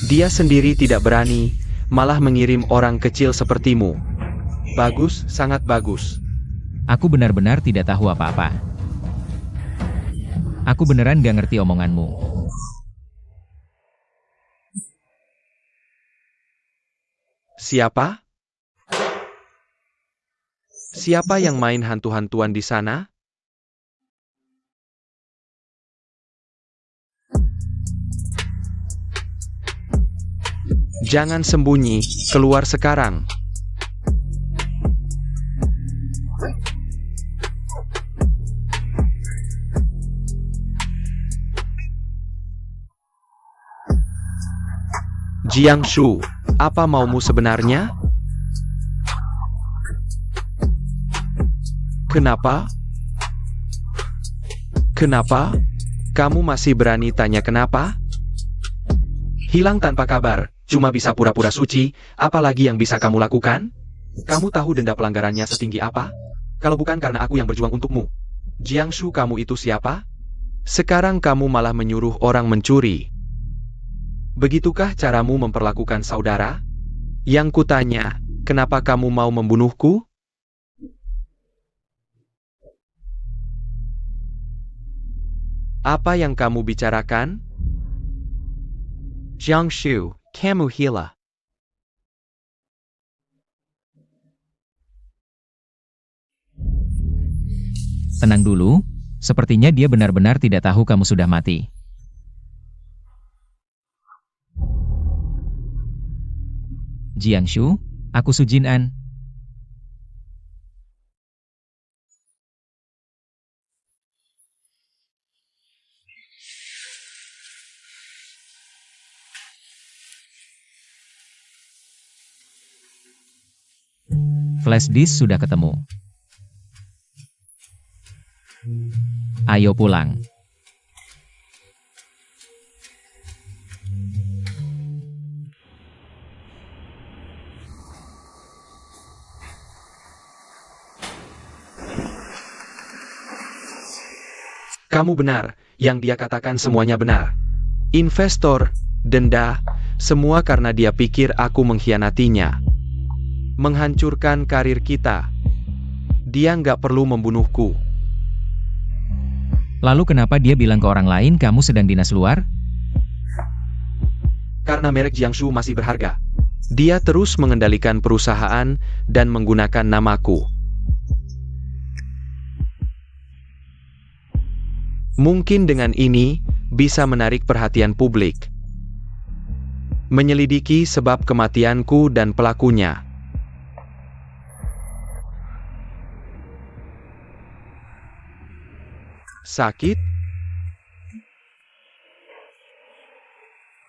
Dia sendiri tidak berani, malah mengirim orang kecil sepertimu. Bagus, sangat bagus. Aku benar-benar tidak tahu apa-apa. Aku beneran gak ngerti omonganmu. Siapa? Siapa yang main hantu-hantuan di sana? Jangan sembunyi, keluar sekarang. Jiangshu, apa maumu sebenarnya? Kenapa? Kenapa? Kamu masih berani tanya kenapa? Hilang tanpa kabar, cuma bisa pura-pura suci, apalagi yang bisa kamu lakukan? Kamu tahu denda pelanggarannya setinggi apa? Kalau bukan karena aku yang berjuang untukmu. Jiangshu, kamu itu siapa? Sekarang kamu malah menyuruh orang mencuri. Begitukah caramu memperlakukan saudara? Yang kutanya, kenapa kamu mau membunuhku? Apa yang kamu bicarakan? Jiangshu, kamu gila. Tenang dulu, sepertinya dia benar-benar tidak tahu kamu sudah mati. Jiangshu, aku Su Jin-an. Flash disk sudah ketemu. Ayo pulang. Kamu benar, yang dia katakan semuanya benar. Investor, denda, semua karena dia pikir aku mengkhianatinya. Menghancurkan karir kita. Dia nggak perlu membunuhku. Lalu kenapa dia bilang ke orang lain kamu sedang dinas luar? Karena merek Jiangshu masih berharga. Dia terus mengendalikan perusahaan dan menggunakan namaku. Mungkin dengan ini bisa menarik perhatian publik. Menyelidiki sebab kematianku dan pelakunya. Sakit?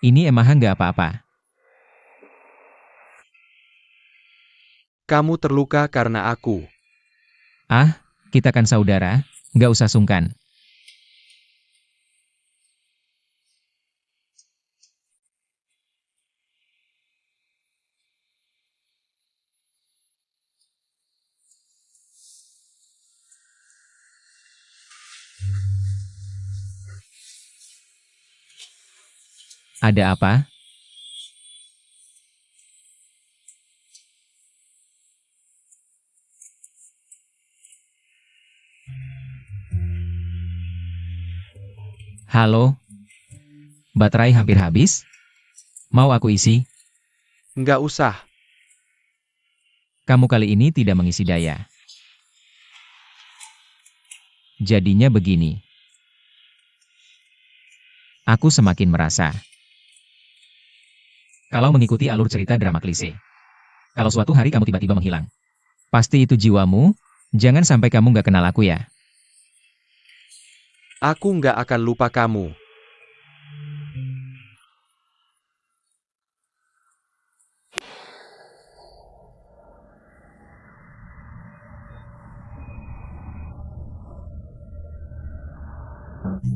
Ini emang nggak apa-apa. Kamu terluka karena aku. Ah, kita kan saudara, nggak usah sungkan. Ada apa? Halo? Baterai hampir habis? Mau aku isi? Nggak usah. Kamu kali ini tidak mengisi daya. Jadinya begini. Aku semakin merasa. Kalau mengikuti alur cerita drama klise. Kalau suatu hari kamu tiba-tiba menghilang. Pasti itu jiwamu, jangan sampai kamu nggak kenal aku ya. Aku nggak akan lupa kamu.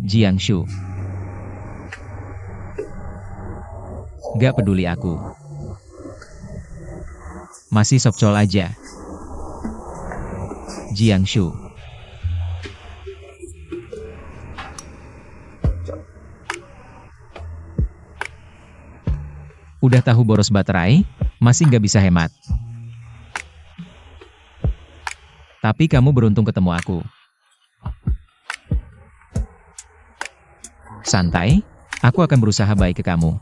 Jiangshu. Gak peduli aku. Masih sopcol aja. Jiangshu. Udah tahu boros baterai, masih nggak bisa hemat. Tapi kamu beruntung ketemu aku. Santai, aku akan berusaha baik ke kamu.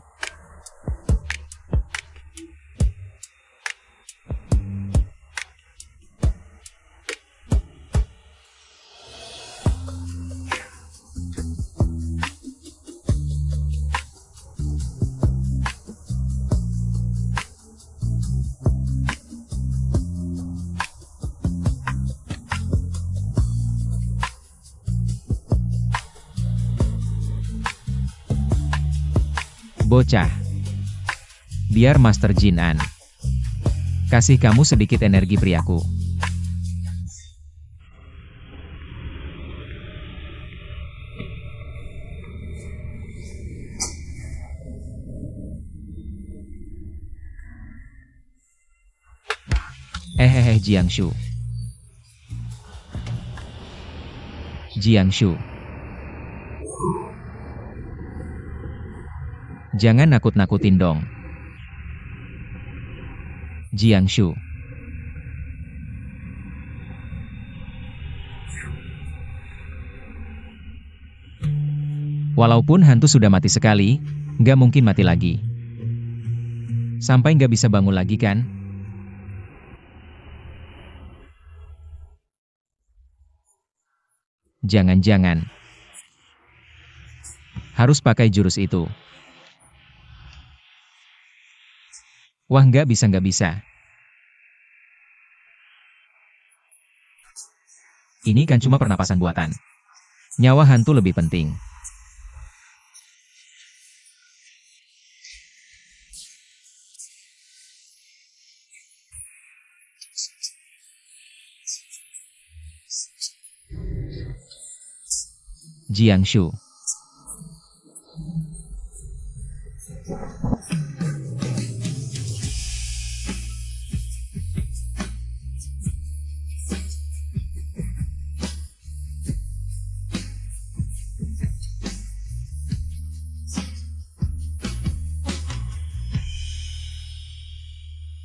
Bocah. Biar Master Jin An kasih kamu sedikit energi priaku. Jiangshu. Jiangshu. Jangan nakut-nakutin dong. Jiangshu. Walaupun hantu sudah mati sekali, nggak mungkin mati lagi. Sampai nggak bisa bangun lagi kan? Jangan-jangan harus pakai jurus itu. Wah, nggak bisa. Ini kan cuma pernapasan buatan. Nyawa hantu lebih penting. Jiangshu.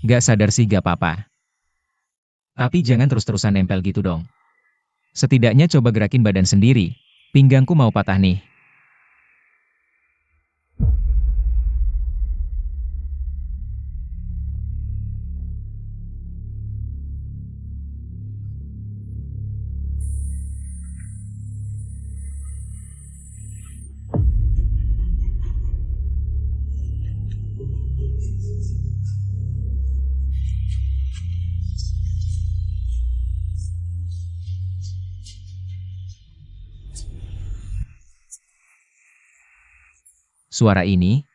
Gak sadar sih gak apa-apa. Tapi jangan terus-terusan nempel gitu dong. Setidaknya coba gerakin badan sendiri. Pinggangku mau patah nih. Suara ini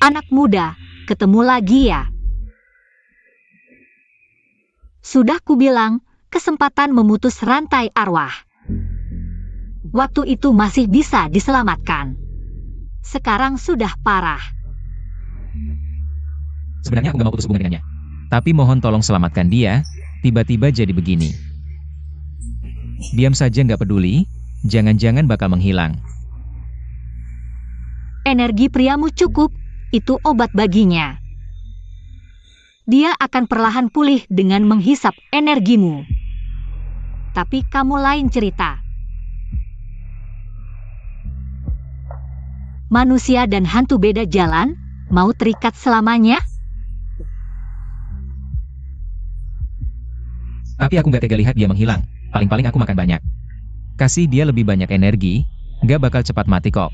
Anak muda, ketemu lagi ya? Sudah kubilang, kesempatan memutus rantai arwah. Waktu itu masih bisa diselamatkan. Sekarang sudah parah. sebenarnya aku gak mau putus hubungan dengannya. Tapi mohon tolong selamatkan dia, tiba-tiba jadi begini. Diam saja gak peduli, jangan-jangan bakal menghilang. Energi priamu cukup, itu obat baginya. Dia akan perlahan pulih dengan menghisap energimu. Tapi kamu lain cerita. Manusia dan hantu beda jalan, mau terikat selamanya? Tapi aku gak tega lihat dia menghilang, paling-paling aku makan banyak. Kasih dia lebih banyak energi, gak bakal cepat mati kok.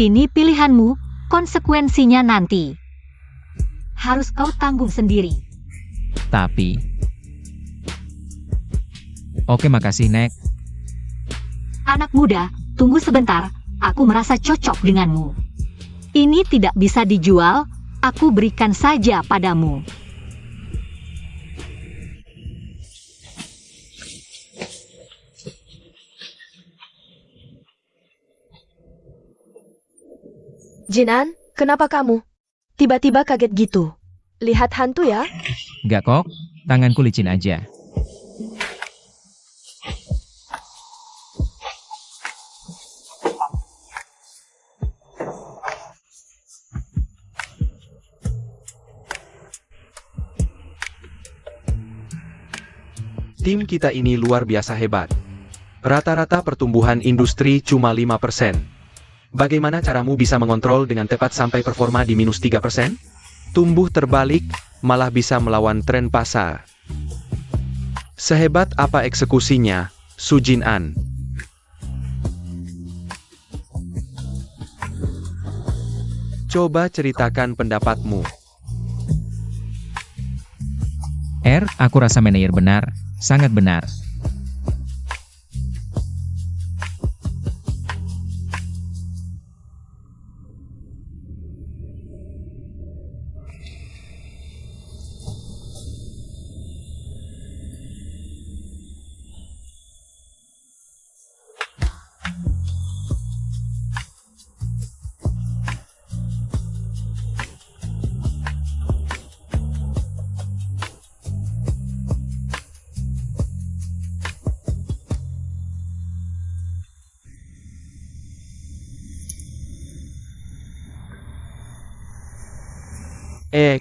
Ini pilihanmu, konsekuensinya nanti. Harus kau tanggung sendiri. Tapi... Oke, makasih, Nek. Anak muda, tunggu sebentar, aku merasa cocok denganmu. Ini tidak bisa dijual, aku berikan saja padamu. Jinan, kenapa kamu? Tiba-tiba kaget gitu. Lihat hantu ya? Gak kok, tanganku licin aja. Tim kita ini luar biasa hebat. Rata-rata pertumbuhan industri cuma 5%. Bagaimana caramu bisa mengontrol dengan tepat sampai performa di minus 3%? Tumbuh terbalik, malah bisa melawan tren pasar. Sehebat apa eksekusinya, Su Jin-an? Coba ceritakan pendapatmu. Aku rasa manajer benar, sangat benar.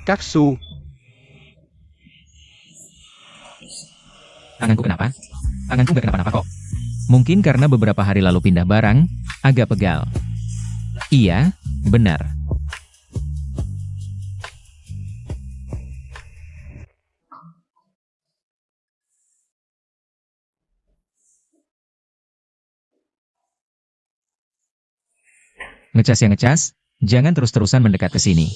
Kak Su, Tanganku kenapa? Tanganku gak kenapa-napa kok. Mungkin karena beberapa hari lalu pindah barang, agak pegal. Iya, benar. Ngecas ya ngecas, jangan terus-terusan mendekat ke sini.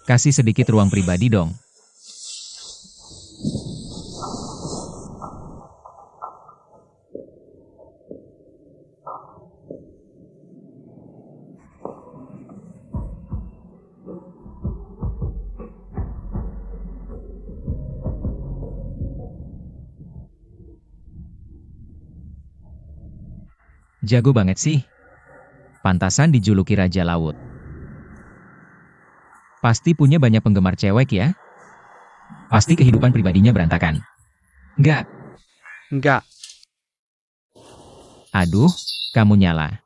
Kasih sedikit ruang pribadi dong. Jago banget sih. Pantasan dijuluki Raja Laut. Pasti punya banyak penggemar cewek ya? Pasti kehidupan pribadinya berantakan. enggak. Aduh, kamu nyala.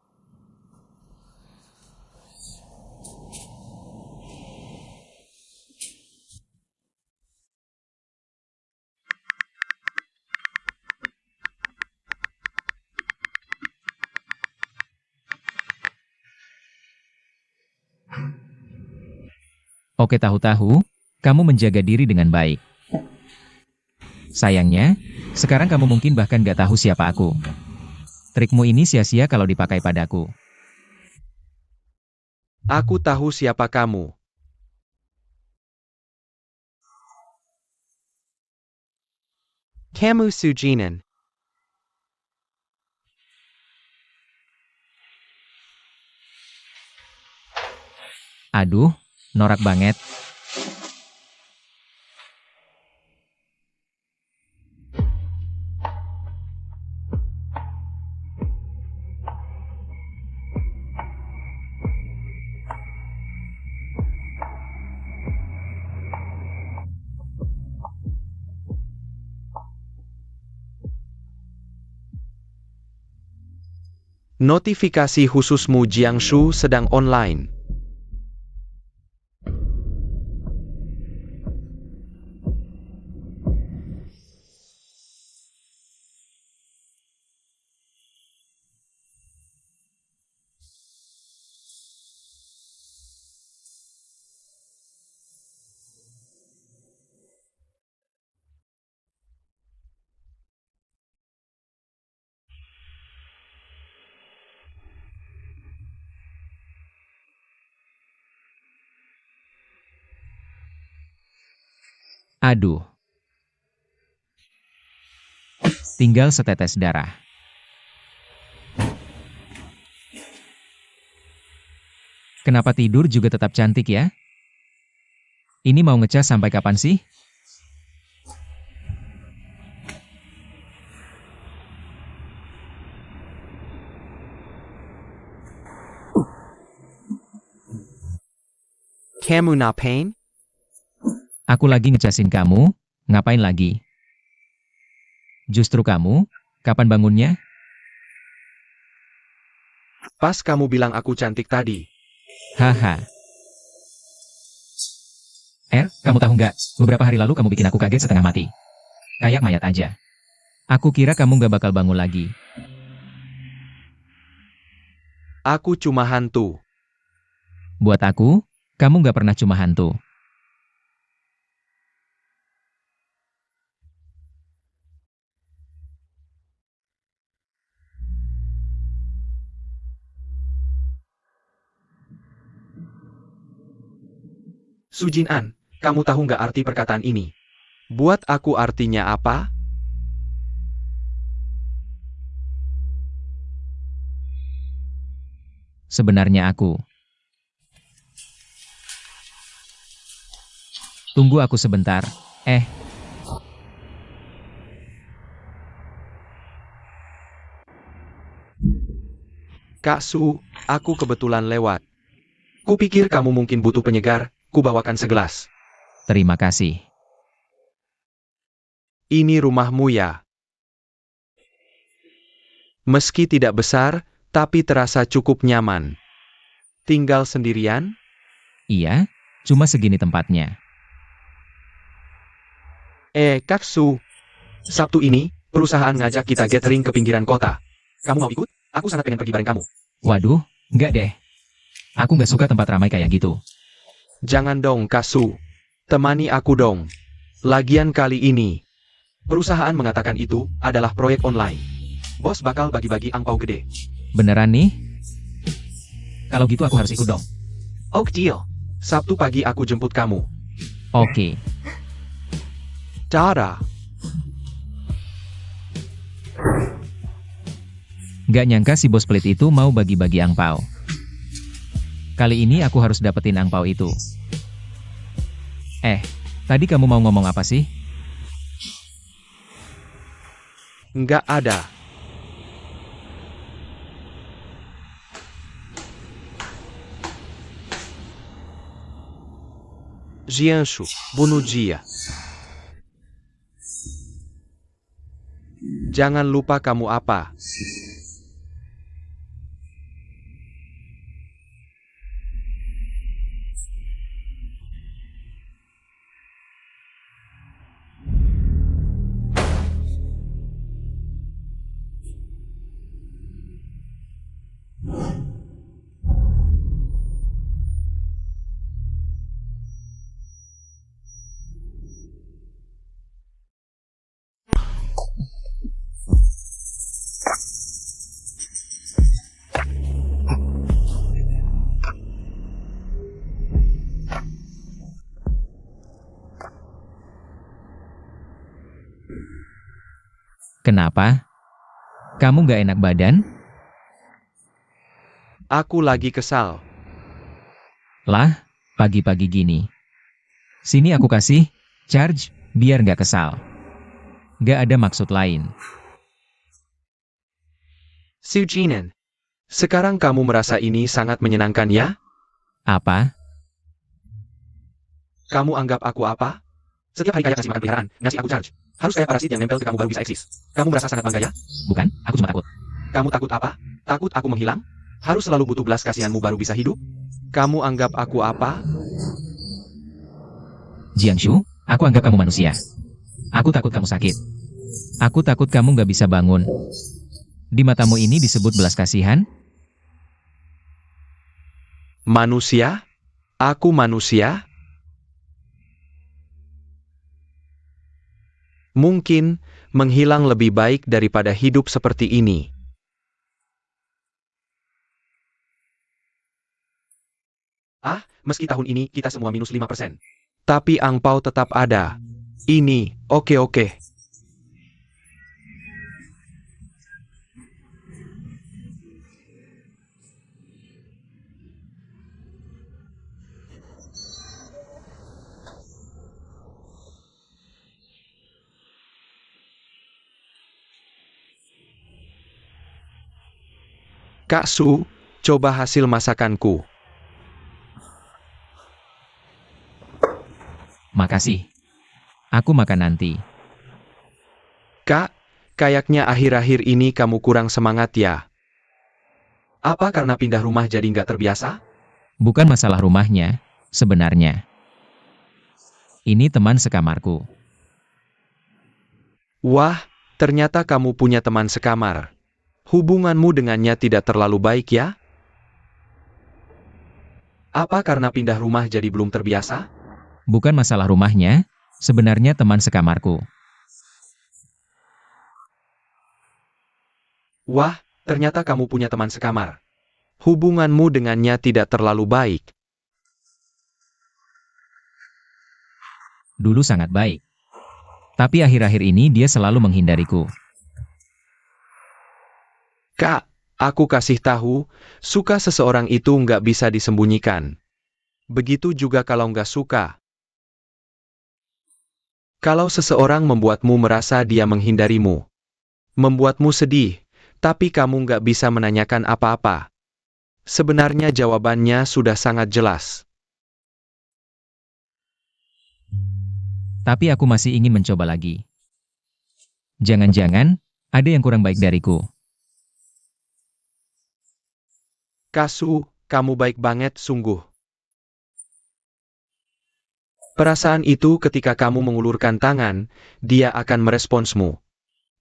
Oke tahu-tahu, kamu menjaga diri dengan baik. Sayangnya, sekarang kamu mungkin bahkan gak tahu siapa aku. Trikmu ini sia-sia kalau dipakai padaku. Aku tahu siapa kamu. Kamu Su Jin-an. Aduh, norak banget. Notifikasi khususmu Jiangshu sedang online. Aduh. Tinggal setetes darah. Kenapa tidur juga tetap cantik ya? Ini mau ngecas sampai kapan sih? Kamu ngapain? Aku lagi ngecasin kamu, ngapain lagi? Justru kamu, kapan bangunnya? Pas kamu bilang aku cantik tadi. Haha. Kamu tahu nggak? Beberapa hari lalu kamu bikin aku kaget setengah mati. Kayak mayat aja. Aku kira kamu nggak bakal bangun lagi. Aku cuma hantu. Buat aku, kamu nggak pernah cuma hantu. Sujin An, kamu tahu nggak arti perkataan ini? Buat aku artinya apa? Sebenarnya aku. Tunggu aku sebentar. Kak Su, aku kebetulan lewat. Kupikir kamu mungkin butuh penyegar, kubawakan segelas. Terima kasih. Ini rumahmu ya. Meski tidak besar, tapi terasa cukup nyaman. Tinggal sendirian? Iya, cuma segini tempatnya. Kak Su. Sabtu ini, perusahaan ngajak kita gathering ke pinggiran kota. Kamu mau ikut? Aku sangat pengen pergi bareng kamu. Waduh, nggak deh. Aku nggak suka tempat ramai kayak gitu. Jangan dong, Kak Su. Temani aku dong. Lagian kali ini, perusahaan mengatakan itu adalah proyek online. Bos bakal bagi-bagi angpau gede. Beneran nih? Kalau gitu aku harus ikut dong. Oke deal. Sabtu pagi aku jemput kamu. Oke. Cara. Nggak nyangka si bos pelit itu mau bagi-bagi angpau. Kali ini aku harus dapetin angpau itu. Tadi kamu mau ngomong apa sih? Nggak ada. Jianshu, bunuh dia. Jangan lupa kamu apa. Kenapa? Kamu nggak enak badan? Aku lagi kesal. Lah, pagi-pagi gini. Sini aku kasih charge, biar nggak kesal. Nggak ada maksud lain. Sujinen. Sekarang kamu merasa ini sangat menyenangkan ya? Apa? Kamu anggap aku apa? Setiap hari kayak ngasih makan peliharaan, ngasih aku charge. Harus kayak parasit yang nempel ke kamu baru bisa eksis. Kamu merasa sangat bangga ya? Bukan, aku cuma takut. Kamu takut apa? Takut aku menghilang? Harus selalu butuh belas kasihanmu baru bisa hidup? Kamu anggap aku apa? Jiangshu, aku anggap kamu manusia. Aku takut kamu sakit. Aku takut kamu nggak bisa bangun. Di matamu ini disebut belas kasihan? Manusia? Aku manusia? Mungkin, menghilang lebih baik daripada hidup seperti ini. Meski tahun ini kita semua minus 5%. Tapi angpau tetap ada. Ini, oke. Kak Su, coba hasil masakanku. Makasih. Aku makan nanti. Kak, kayaknya akhir-akhir ini kamu kurang semangat ya. Apa karena pindah rumah jadi nggak terbiasa? Bukan masalah rumahnya, sebenarnya. Ini teman sekamarku. Wah, ternyata kamu punya teman sekamar. Hubunganmu dengannya tidak terlalu baik ya? Apa karena pindah rumah jadi belum terbiasa? Bukan masalah rumahnya, sebenarnya teman sekamarku. Wah, ternyata kamu punya teman sekamar. Hubunganmu dengannya tidak terlalu baik. Dulu sangat baik. Tapi akhir-akhir ini dia selalu menghindariku. Kak, aku kasih tahu, suka seseorang itu nggak bisa disembunyikan. Begitu juga kalau nggak suka. Kalau seseorang membuatmu merasa dia menghindarimu, membuatmu sedih, tapi kamu nggak bisa menanyakan apa-apa. Sebenarnya jawabannya sudah sangat jelas. Tapi aku masih ingin mencoba lagi. Jangan-jangan, ada yang kurang baik dariku. Kasu, kamu baik banget sungguh. Perasaan itu ketika kamu mengulurkan tangan, dia akan meresponsmu.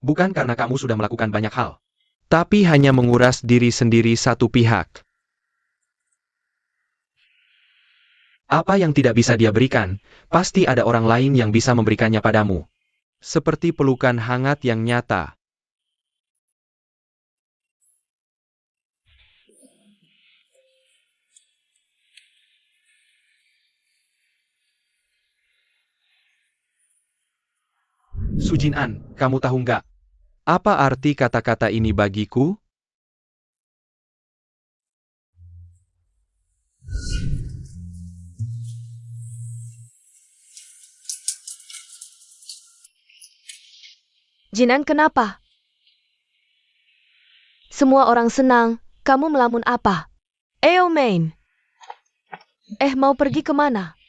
Bukan karena kamu sudah melakukan banyak hal, tapi hanya menguras diri sendiri satu pihak. Apa yang tidak bisa dia berikan, pasti ada orang lain yang bisa memberikannya padamu. Seperti pelukan hangat yang nyata. Sujin An, kamu tahu nggak? Apa arti kata-kata ini bagiku? Jinan, kenapa? Semua orang senang, kamu melamun apa? Main. Mau pergi kemana?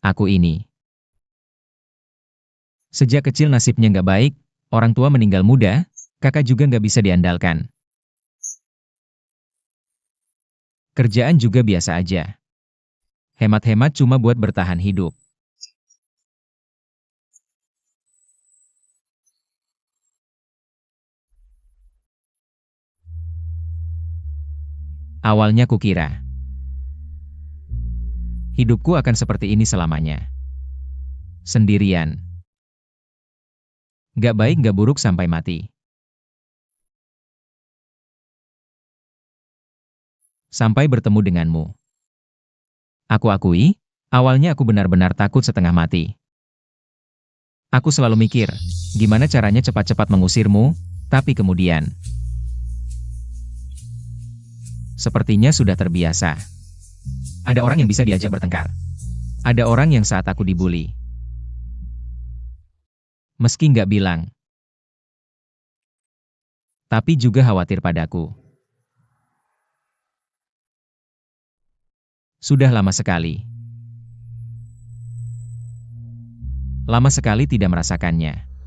Aku ini. Sejak kecil nasibnya nggak baik, orang tua meninggal muda, kakak juga nggak bisa diandalkan. Kerjaan juga biasa aja. Hemat-hemat cuma buat bertahan hidup. Awalnya kukira hidupku akan seperti ini selamanya. Sendirian. Gak baik gak buruk sampai mati. Sampai bertemu denganmu. Aku akui, awalnya aku benar-benar takut setengah mati. Aku selalu mikir, gimana caranya cepat-cepat mengusirmu, tapi kemudian sepertinya sudah terbiasa. Ada orang yang bisa diajak bertengkar. Ada orang yang saat aku dibully, meski nggak bilang, tapi juga khawatir padaku. Sudah lama sekali. Lama sekali tidak merasakannya.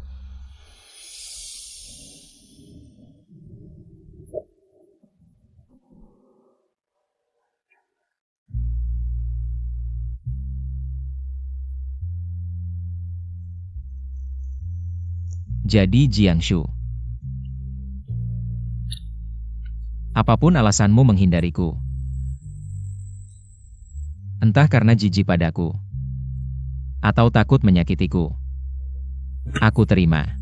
Jadi Jiangshu, apapun alasanmu menghindariku, entah karena jijik padaku, atau takut menyakitiku, aku terima.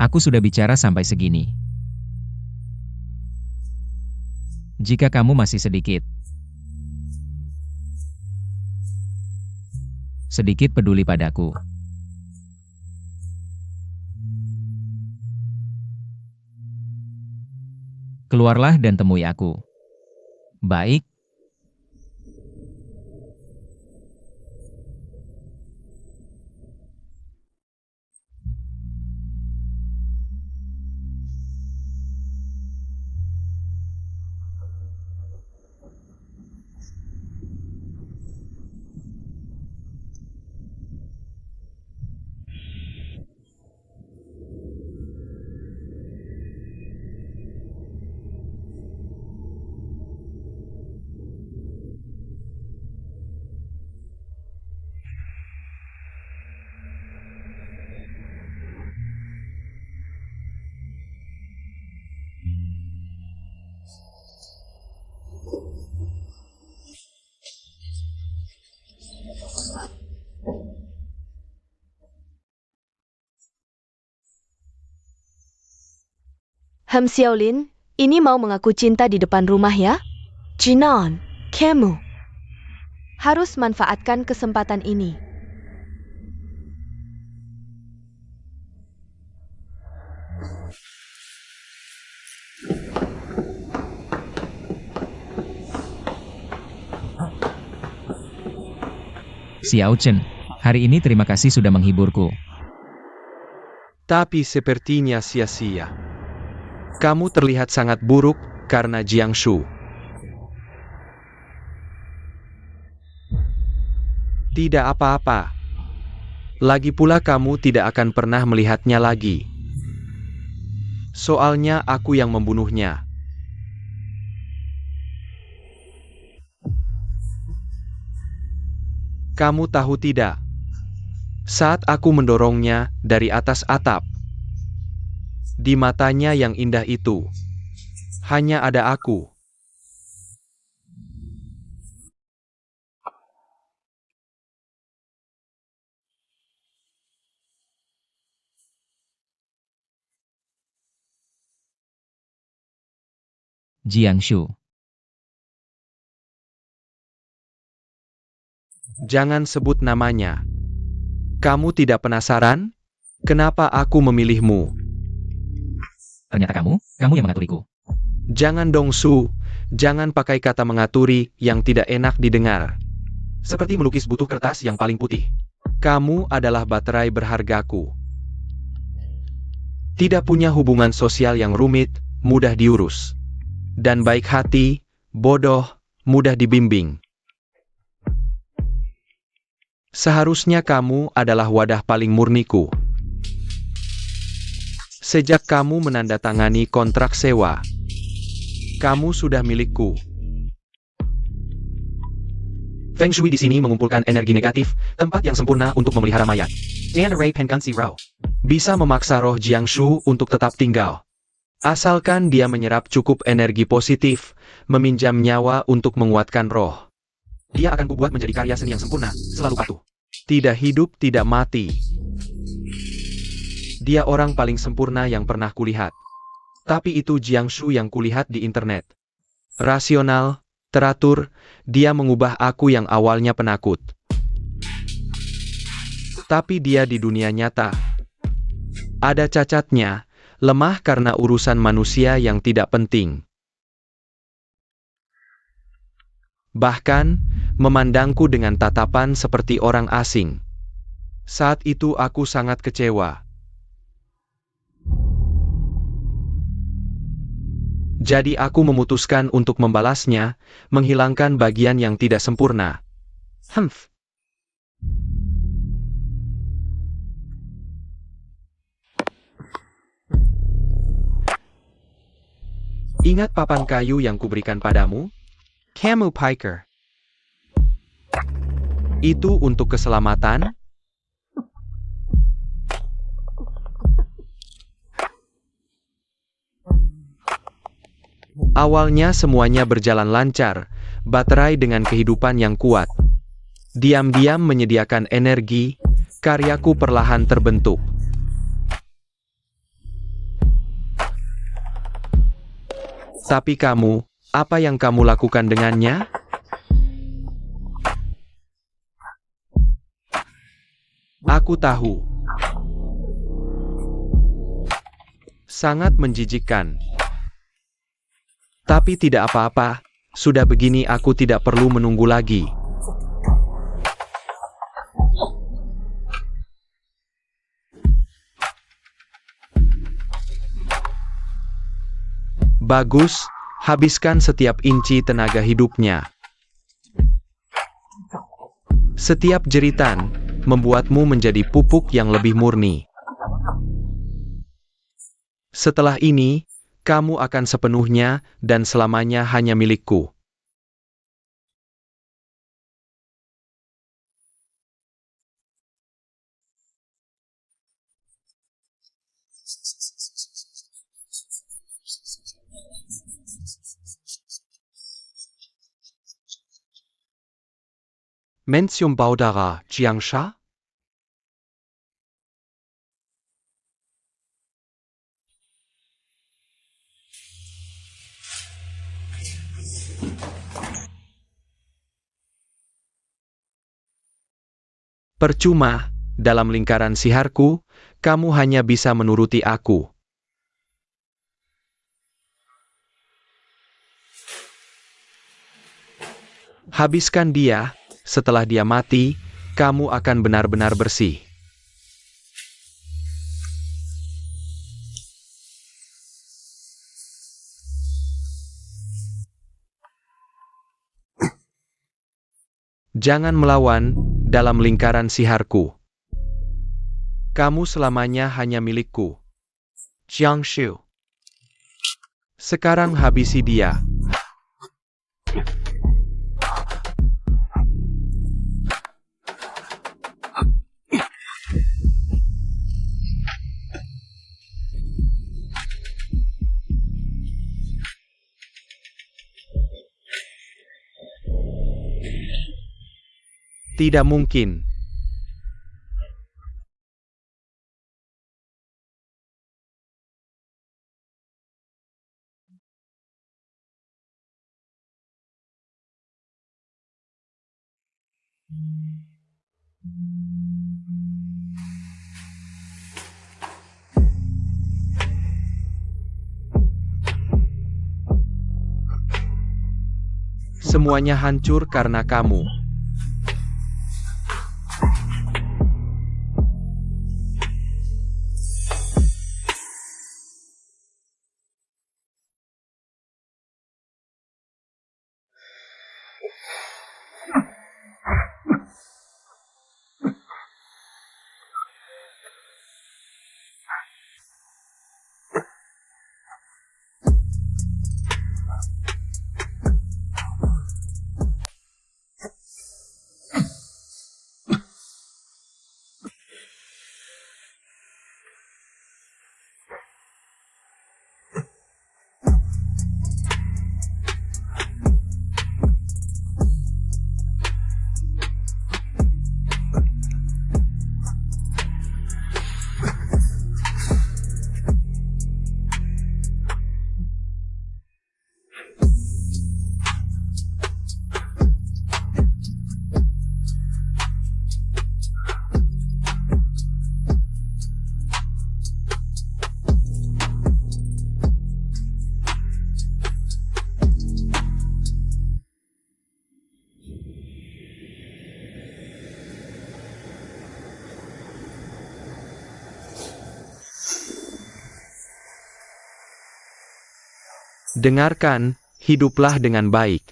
Aku sudah bicara sampai segini. Jika kamu masih sedikit peduli padaku, keluarlah dan temui aku. Baik? Xiaolin, ini mau mengaku cinta di depan rumah ya? Jinan, kamu harus manfaatkan kesempatan ini. Xiao Chen, hari ini terima kasih sudah menghiburku. Tapi sepertinya sia-sia. Kamu terlihat sangat buruk karena Jiangshu. Tidak apa-apa. Lagi pula kamu tidak akan pernah melihatnya lagi. Soalnya aku yang membunuhnya. Kamu tahu tidak? Saat aku mendorongnya dari atas atap, di matanya yang indah itu, hanya ada aku. Jiangshu. Jangan sebut namanya. Kamu tidak penasaran? Kenapa aku memilihmu? Ternyata kamu yang mengaturiku. Jangan dong Su, jangan pakai kata mengaturi yang tidak enak didengar. Seperti melukis butuh kertas yang paling putih. Kamu adalah baterai berhargaku. Tidak punya hubungan sosial yang rumit, mudah diurus. Dan baik hati, bodoh, mudah dibimbing. Seharusnya kamu adalah wadah paling murniku. Sejak kamu menandatangani kontrak sewa, kamu sudah milikku. Feng Shui di sini mengumpulkan energi negatif, tempat yang sempurna untuk memelihara mayat. Bisa memaksa roh Jiangshu untuk tetap tinggal. Asalkan dia menyerap cukup energi positif, meminjam nyawa untuk menguatkan roh. Dia akan kubuat menjadi karya seni yang sempurna, selalu patuh. Tidak hidup, tidak mati. Dia orang paling sempurna yang pernah kulihat. Tapi itu Jiangshu yang kulihat di internet. Rasional, teratur, dia mengubah aku yang awalnya penakut. Tapi dia di dunia nyata. Ada cacatnya, lemah karena urusan manusia yang tidak penting. Bahkan, memandangku dengan tatapan seperti orang asing. Saat itu aku sangat kecewa. Jadi aku memutuskan untuk membalasnya, menghilangkan bagian yang tidak sempurna. Ingat papan kayu yang kuberikan padamu? Kamu Piker. Itu untuk keselamatan? Awalnya semuanya berjalan lancar, baterai dengan kehidupan yang kuat. Diam-diam menyediakan energi, karyaku perlahan terbentuk. Tapi kamu, apa yang kamu lakukan dengannya? Aku tahu. Sangat menjijikkan. Tapi tidak apa-apa, sudah begini aku tidak perlu menunggu lagi. Bagus, habiskan setiap inci tenaga hidupnya. Setiap jeritan membuatmu menjadi pupuk yang lebih murni. Setelah ini, kamu akan sepenuhnya dan selamanya hanya milikku. Mensium Baudara, Jiangsha? Percuma, dalam lingkaran siharku, kamu hanya bisa menuruti aku. Habiskan dia, setelah dia mati, kamu akan benar-benar bersih. Jangan melawan, dalam lingkaran siharku. Kamu selamanya hanya milikku. Jiangshu. Sekarang habisi dia. Tidak mungkin. Semuanya hancur karena kamu. Dengarkan, hiduplah dengan baik.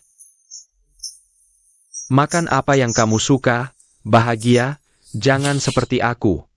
Makan apa yang kamu suka, bahagia, jangan seperti aku.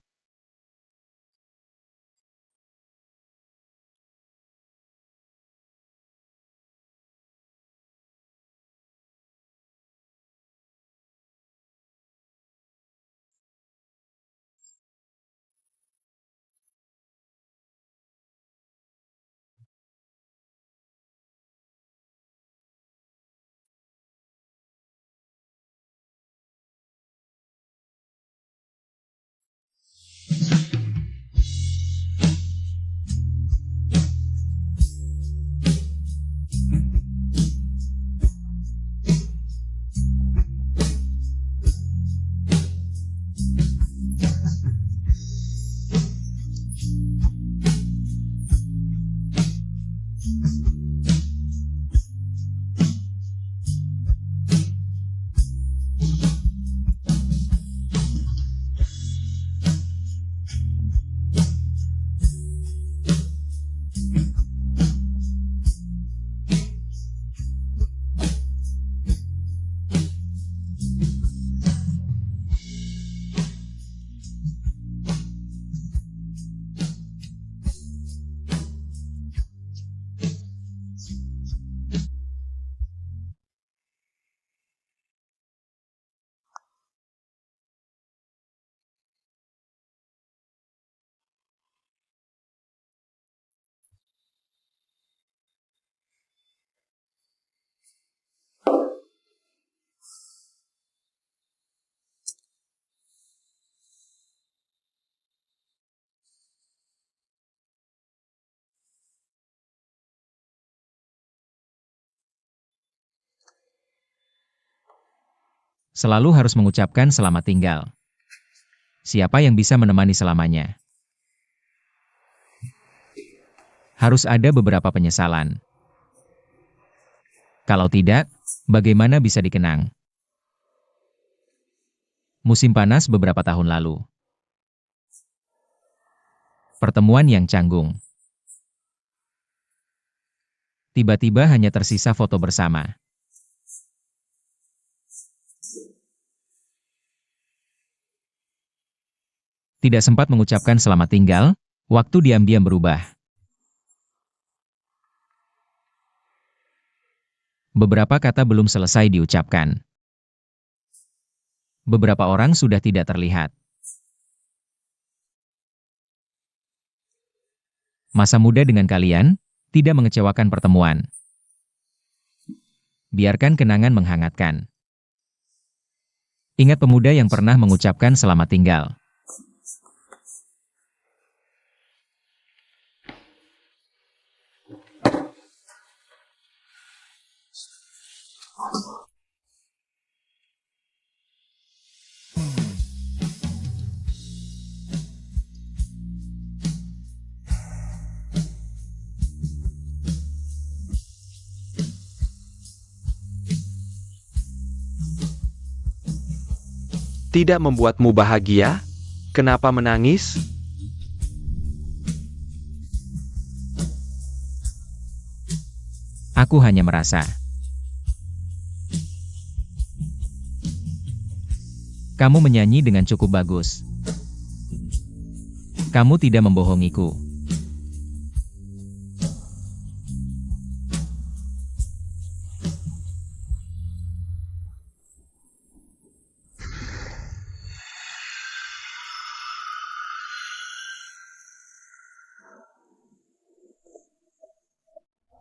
Selalu harus mengucapkan selamat tinggal. Siapa yang bisa menemani selamanya? Harus ada beberapa penyesalan. Kalau tidak, bagaimana bisa dikenang? Musim panas beberapa tahun lalu. Pertemuan yang canggung. Tiba-tiba hanya tersisa foto bersama. Tidak sempat mengucapkan selamat tinggal, waktu diam-diam berubah. Beberapa kata belum selesai diucapkan. Beberapa orang sudah tidak terlihat. Masa muda dengan kalian, tidak mengecewakan pertemuan. Biarkan kenangan menghangatkan. Ingat pemuda yang pernah mengucapkan selamat tinggal. Tidak membuatmu bahagia? Kenapa menangis? Aku hanya merasa. Kamu menyanyi dengan cukup bagus. Kamu tidak membohongiku.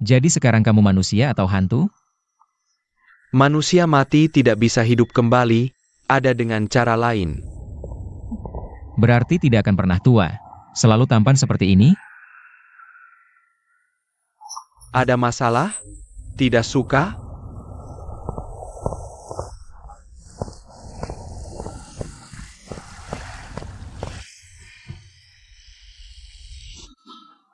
Jadi sekarang kamu manusia atau hantu? Manusia mati tidak bisa hidup kembali, ada dengan cara lain. Berarti tidak akan pernah tua. Selalu tampan seperti ini? Ada masalah? Tidak suka?